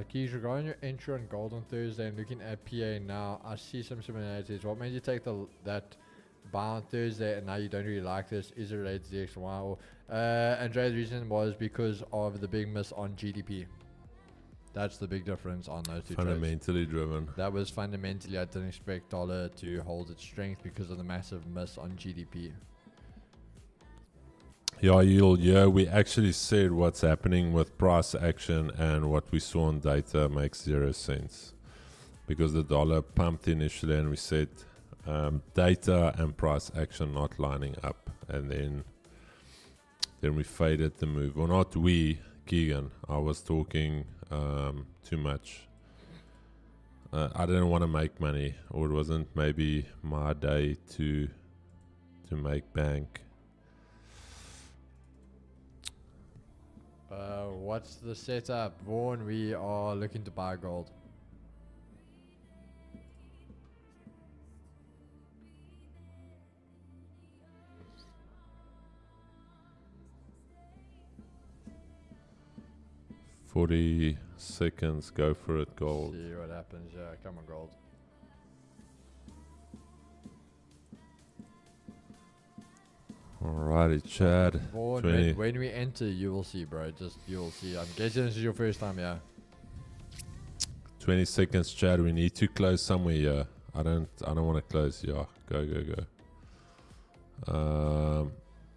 Keys, regarding your entry on gold on Thursday and looking at PA now, I see some similarities. What made you take that buy on Thursday and now you don't really like this? Is it related to the XY? Or Andrea's reason was because of the big miss on GDP. That's the big difference on those two trades. Fundamentally driven. That was fundamentally, I didn't expect dollar to hold its strength because of the massive miss on GDP. Yeah, we actually said what's happening with price action and what we saw on data makes 0 sense. Because the dollar pumped initially and we said data and price action not lining up. And then we faded the move. Well, not we, Keegan. I was talking too much. I didn't want to make money, or it wasn't maybe my day to make bank. What's the setup? Vaughn, we are looking to buy gold. $40 seconds, go for it, gold. See what happens. Yeah, come on, gold. Alrighty, Chad. Vaughn, 20. when we enter, you will see, bro. Just you will see. I'm guessing this is your first time, yeah. 20 seconds, Chad. We need to close somewhere here. I don't want to close here. Go.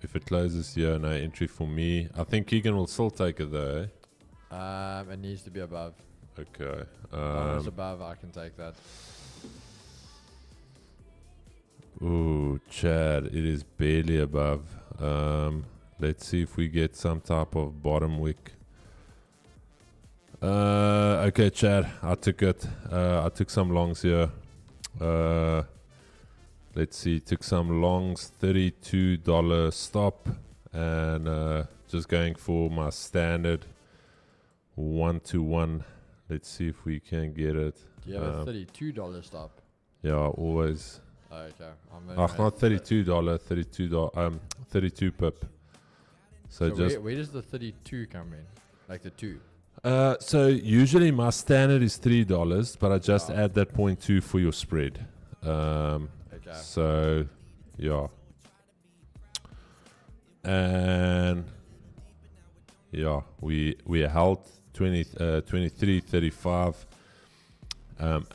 If it closes here, no entry for me. I think Keegan will still take it though. It needs to be above. Okay. If it's above, I can take that. Ooh, Chad, it is barely above. Let's see if we get some type of bottom wick. Okay, Chad, I took it. I took some longs here. Let's see, took some longs, $32 stop, and just going for my standard 1-to-1. Let's see if we can get it. Do you have a $32 stop? Yeah, always. Oh, okay. Not $32, 32 pip. So just where does the 32 come in? Like the 2? so usually my standard is $3, but I just add that 0.2 for your spread. Okay. So yeah, and yeah, we held 23.35.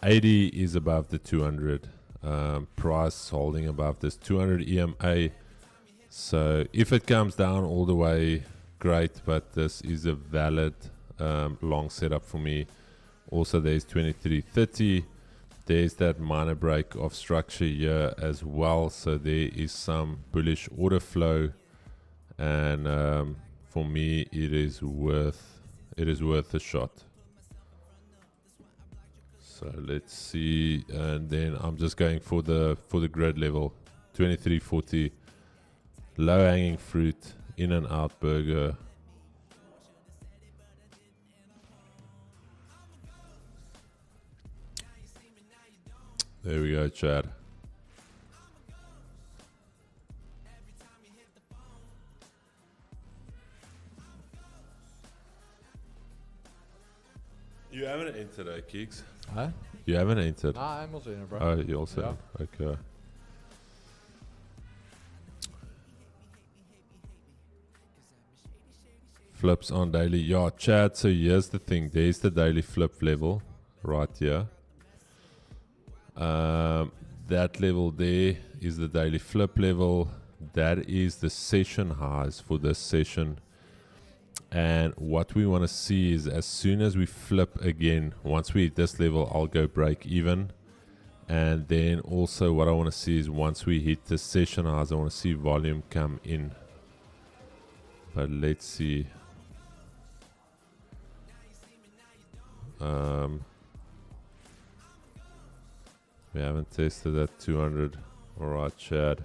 80 is above the 200. Price holding above this 200 EMA. So if it comes down all the way, great, but this is a valid long setup for me. Also, there's 23.30. There's that minor break of structure here as well. So there is some bullish order flow, and for me, it is worth a shot. So let's see, and then I'm just going for the grid level, 23.40, low hanging fruit, in and out burger. There we go, Chad. You haven't entered, Keeks? Huh? You haven't entered. Nah, I'm also in it, bro. Oh, you also? Yeah. Okay. Flips on daily. Yeah, Chad, so here's the thing. There's the daily flip level right here. That level there is the daily flip level. That is the session highs for this session. And what we want to see is as soon as we flip again, once we hit this level, I'll go break even. And then also what I want to see is once we hit the session highs, I want to see volume come in. But let's see. We haven't tested that 200. Alright, Chad.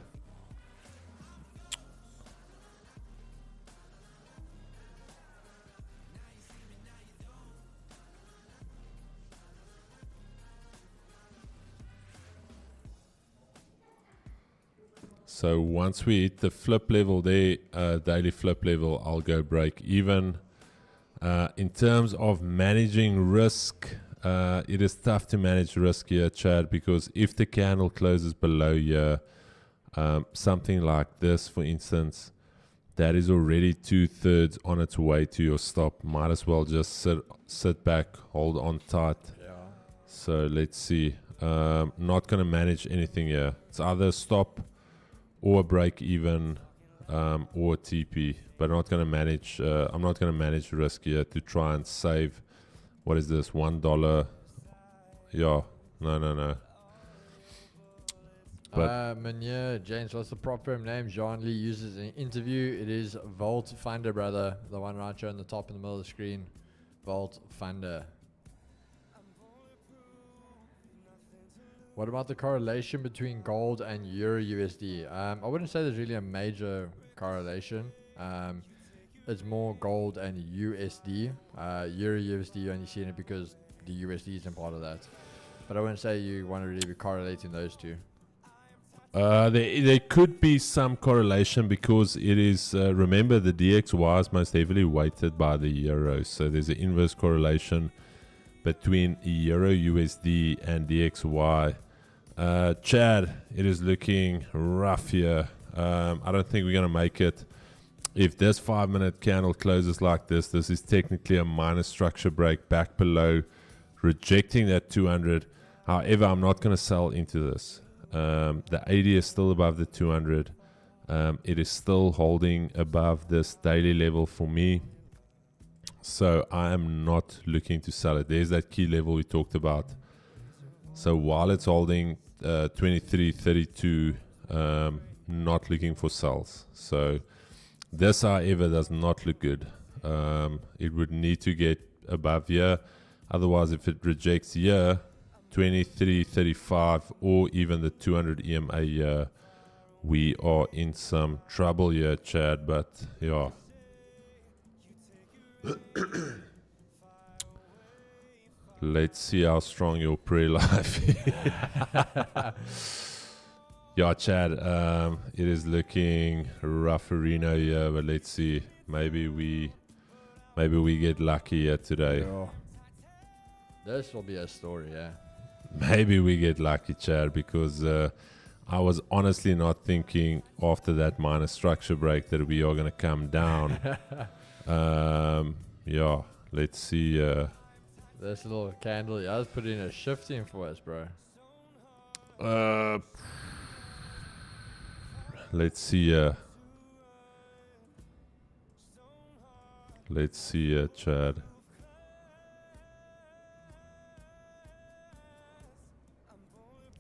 So once we hit the flip level there, daily flip level, I'll go break even. In terms of managing risk, it is tough to manage risk here, Chad, because if the candle closes below here, something like this, for instance, that is already 2/3 on its way to your stop. Might as well just sit back, hold on tight. Yeah. So let's see. Not going to manage anything here. It's either stop or a break even or a TP, but not going to manage. I'm not going to manage risk here to try and save. What is this? $1? Yeah. No. But Meneer, James, what's the proper name Jean Lee uses in an interview? It is Volt Funder, brother. The one right here on the top in the middle of the screen. Volt Funder. What about the correlation between gold and Euro USD? I wouldn't say there's really a major correlation. It's more gold and USD. Euro USD, you only seen it because the USD isn't part of that. But I wouldn't say you want to really be correlating those two. There could be some correlation because it is, remember, the DXY is most heavily weighted by the euro. So there's an inverse correlation between Euro USD and DXY. Chad, it is looking rough here. I don't think we're going to make it. If this 5-minute candle closes like this is technically a minor structure break back below, rejecting that 200. However, I'm not going to sell into this. The 80 is still above the 200. It is still holding above this daily level for me. So I am not looking to sell it. There's that key level we talked about. So while it's holding 23.32, not looking for sells. So this, however, does not look good. It would need to get above here. Otherwise, if it rejects here, 23.35 or even the 200 EMA here, we are in some trouble here, Chad. But yeah. Let's see how strong your prayer life is. Yeah, Chad, it is looking rough arena here, but let's see. Maybe we get lucky here today. Yeah. This will be a story, yeah. Maybe we get lucky, Chad, because I was honestly not thinking after that minor structure break that we are going to come down. Yeah, let's see. This little candle, yeah, let's put in a shift in for us, bro. Let's see. Let's see, Chad.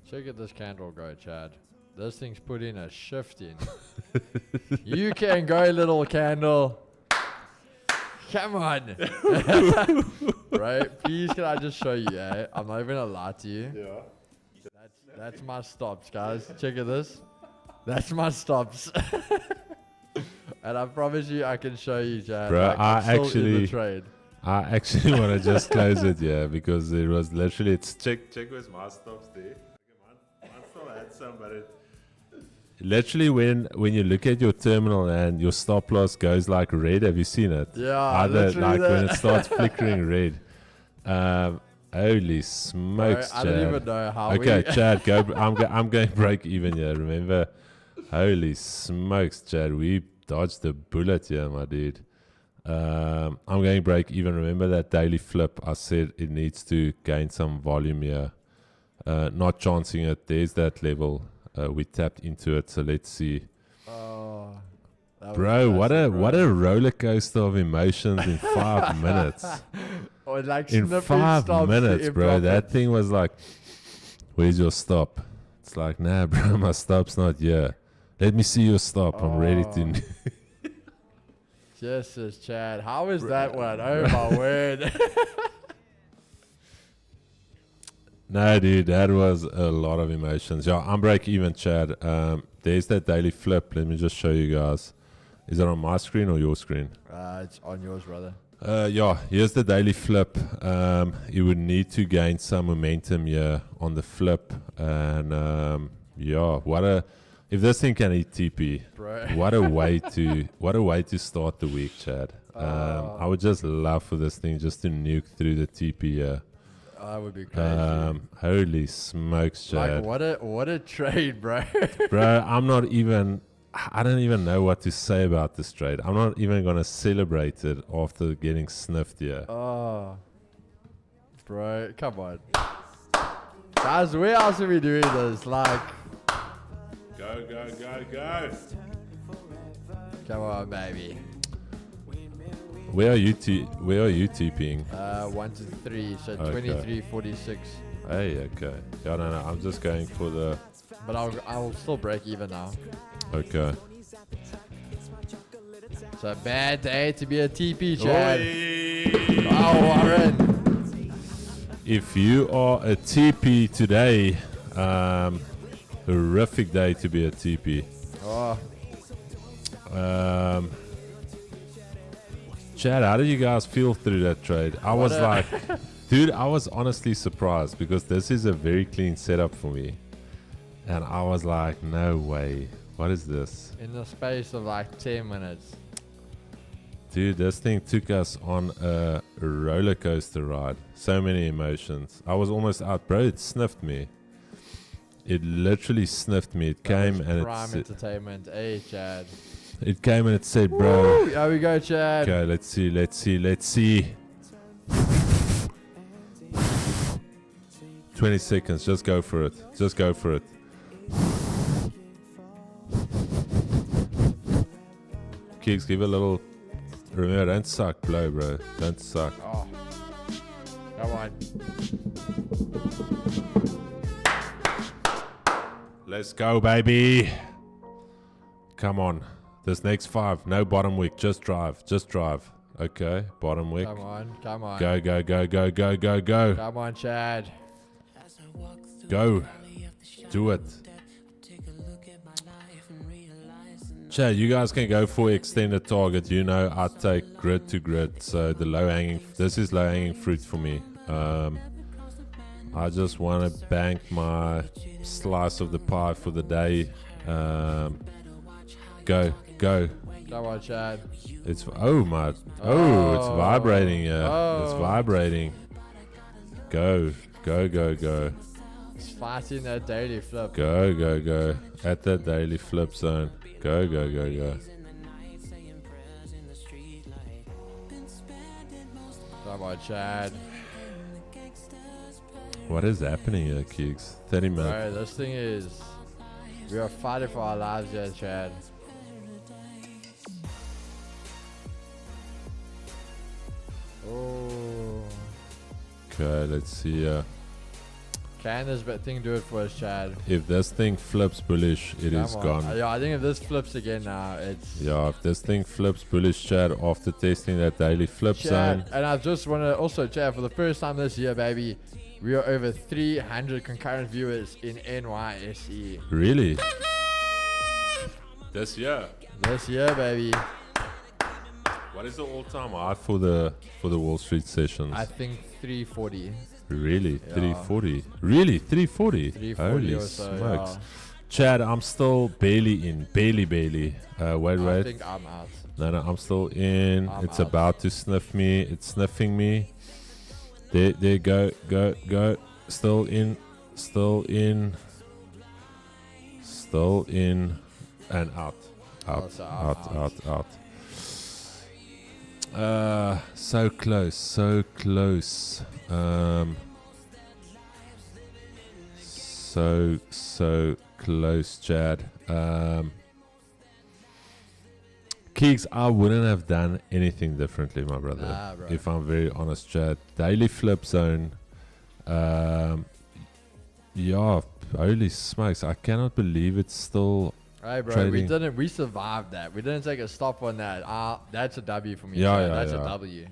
Check out this candle go, Chad. This thing's put in a shift in. You can go, little candle. Come on. Right? Please, can I just show you, eh? I'm not even gonna lie to you. Yeah. That's my stops, guys. Check out this. That's my stops. And I promise you I can show you, Chad. Bro, like, I'm still in the trade. I actually want to just close it, yeah, because it was literally, it's check where's my stops there. Okay, mine still had some, but it literally when you look at your terminal and your stop loss goes like red, have you seen it? Yeah, Either like that. when it starts flickering red. Holy smokes, Bro, I Chad. don't even know how Okay, Chad, go. I'm going break even here. Remember, holy smokes, Chad, we dodged the bullet here, my dude. I'm going break even. Remember that daily flip? I said it needs to gain some volume here. Not chancing it. There's that level. We tapped into it, so let's see. Oh, Bro, what a roller coaster of emotions in 5 minutes. Or like In 5 minutes, bro, that thing was like, "Where's your stop?" It's like, "Nah, bro, my stop's not here. Let me see your stop. I'm ready to." Jesus, Chad, how is that one? Oh my word! No, dude, that was a lot of emotions. Yeah, I'm break even, Chad. There's that daily flip. Let me just show you guys. Is it on my screen or your screen? It's on yours, brother. Yeah, here's the daily flip. You would need to gain some momentum here on the flip, and yeah, if this thing can eat TP, Bro. what a way to start the week, Chad. I would just love for this thing just to nuke through the TP here. That would be crazy. Holy smokes, Chad. Like, what a trade, bro. Bro, I don't even know what to say about this trade. I'm not even going to celebrate it after getting sniffed here. Oh. Bro, come on. Guys, where else are we doing this? Like, Go, go, go, go. come on, baby. Where are you TPing? 1 to 3, so Okay. 23.46. Hey, okay. Yeah, no, I'm just going for the... But I'll still break even now. Okay. It's a bad day to be a TP, Chad. Oi. Oh, Warren. If you are a TP today, horrific day to be a TP. Oh, Chad, how did you guys feel through that trade? I was like, dude, I was honestly surprised because this is a very clean setup for me. And I was like, no way. What is this? in the space of like 10 minutes. Dude, this thing took us on a roller coaster ride. So many emotions. I was almost out. Bro, it sniffed me. It literally sniffed me. It came and Prime entertainment. Hey, Chad. it came and it said, bro. Woo, here we go, Chad. Okay, let's see. 20 seconds. Just go for it. Kicks, give a little... Remember, don't suck, blow, bro. Don't suck. Oh. Come on. Let's go, baby. Come on. This next 5. No bottom wick. Just drive. Okay, bottom wick. Come on. Go. Come on, Chad. Go. Do it. Chad, you guys can go for extended target. You know I take grid to grid. So this is low hanging fruit for me. I just want to bank my slice of the pie for the day. Go. Come on, Chad. It's it's vibrating. Yeah, it's vibrating. Go. It's fighting that daily flip. Go. At that daily flip zone. Go. Come on, Chad. What is happening here, Keeks? 30 minutes. Bro, this thing is... We are fighting for our lives here, Chad. Oh. Okay, let's see. Can this thing do it for us, Chad? If this thing flips bullish, it is Come on. gone. Yeah, I think if this flips again now, it's... Yeah, if this thing flips bullish, Chad, after testing that daily flip zone. Chad, and I just want to also, Chad, for the first time this year, baby, we are over 300 concurrent viewers in NYSE. Really? This year? This year, baby. What is the all-time high for the Wall Street sessions? I think 340. Really? Yeah. 340? Really? 340? 340 Holy or so, smokes. yeah. Chad, I'm still barely in. Barely. Wait. I think I'm out. No, I'm still in. I'm It's out. about to sniff me. It's sniffing me. There, go. Still in, and out. Oh, so I'm Out. So close. So close, Chad. Keeks, I wouldn't have done anything differently, my brother. Nah, bro. If I'm very honest, Chad. Daily flip zone. Yeah, holy smokes. I cannot believe it's still... Hey, bro, trading. we survived that. We didn't take a stop on that. That's a W for me. Yeah, Chad. yeah, That's yeah. a W.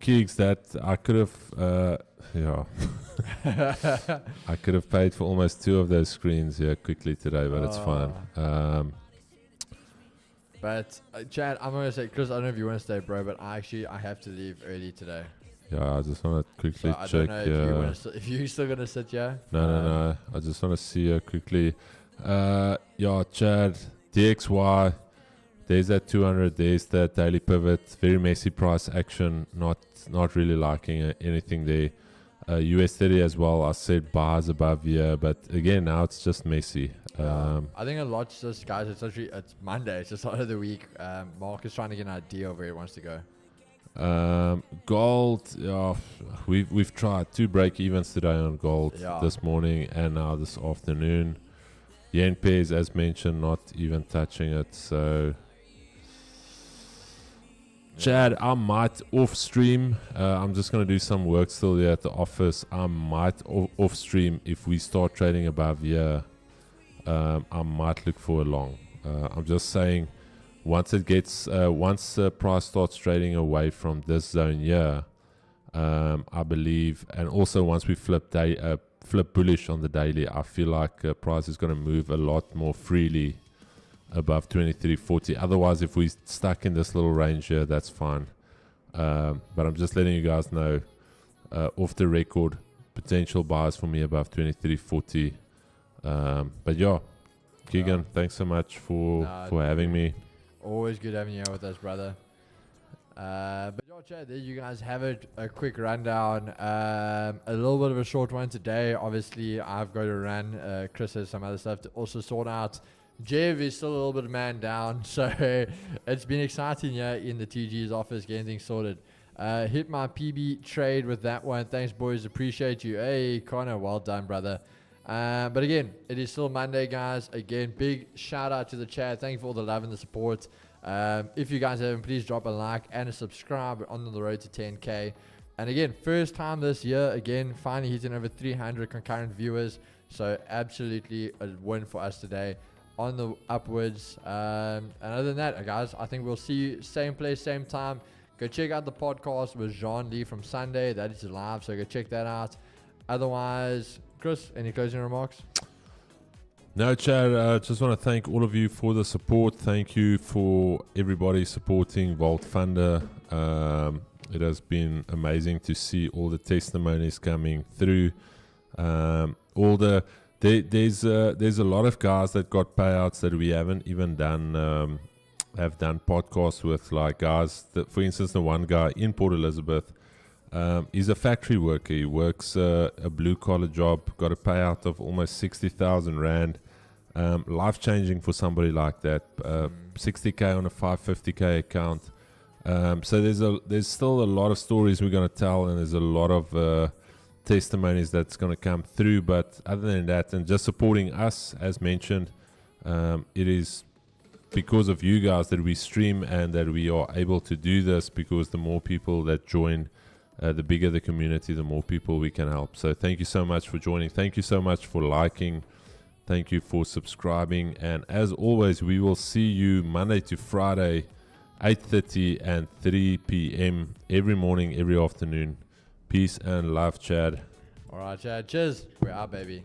Keeks, that I could have... yeah. I could have paid for almost 2 of those screens here quickly today, but it's fine. But Chad, I'm gonna say, Chris, I don't know if you want to stay, bro, but I have to leave early today. Yeah, I just want to quickly So I check. don't know if you're still gonna sit here. No. I just want to see quickly. Yeah, Chad, DXY, there's that 200. There's that daily pivot. Very messy price action. Not really liking anything there. US 30 as well. I said bars above here, but again now it's just messy. I think a lot's just, guys, it's Monday. It's just the start of the week. Mark is trying to get an idea of where he wants to go. Gold, we've tried 2 break evens today on gold this morning and now this afternoon. Yen pairs, as mentioned, not even touching it. So, Chad, I might off stream. I'm just going to do some work still here at the office. I might off stream if we start trading above here. I might look for a long. I'm just saying, once the price starts trading away from this zone here, I believe, and also once we flip bullish on the daily, I feel like price is going to move a lot more freely above 23.40. Otherwise, if we're stuck in this little range here, that's fine. But I'm just letting you guys know, off the record, potential buys for me above 23.40. But yeah, Keegan, thanks so much for having me. Always good having you out with us, brother. But yeah, Chad, there you guys have it. A quick rundown. A little bit of a short one today. Obviously, I've got to run. Chris has some other stuff to also sort out. Jev is still a little bit man down, so it's been exciting in the TG's office getting things sorted. Hit my PB trade with that one. Thanks, boys. Appreciate you. Hey, Connor, well done, brother. But again, it is still Monday, guys. Again, big shout out to the chat. Thank you for all the love and the support. If you guys haven't, please drop a like and a subscribe on the road to 10K. And again, first time this year, again, finally hitting over 300 concurrent viewers. So absolutely a win for us today on the upwards. And other than that, guys, I think we'll see you same place, same time. Go check out the podcast with Jean Lee from Sunday. That is live, so go check that out. Otherwise, Chris, any closing remarks? No, Chad, just want to thank all of you for the support. Thank you for everybody supporting Vault Thunder. It has been amazing to see all the testimonies coming through. There's a lot of guys that got payouts that we haven't even done podcasts with, like guys that, for instance, the one guy in Port Elizabeth. He's a factory worker. He works a blue-collar job, got a payout of almost 60,000 Rand. Life-changing for somebody like that. 60K on a 550K account. So there's still a lot of stories we're going to tell, and there's a lot of testimonies that's going to come through. But other than that, and just supporting us, as mentioned, it is because of you guys that we stream and that we are able to do this, because the more people that join, the bigger the community, the more people we can help. So thank you so much for joining. Thank you so much for liking. Thank you for subscribing. And as always, we will see you Monday to Friday, 8:30 and 3 p.m. every morning, every afternoon. Peace and love, Chad. All right, Chad. Cheers. We are, baby.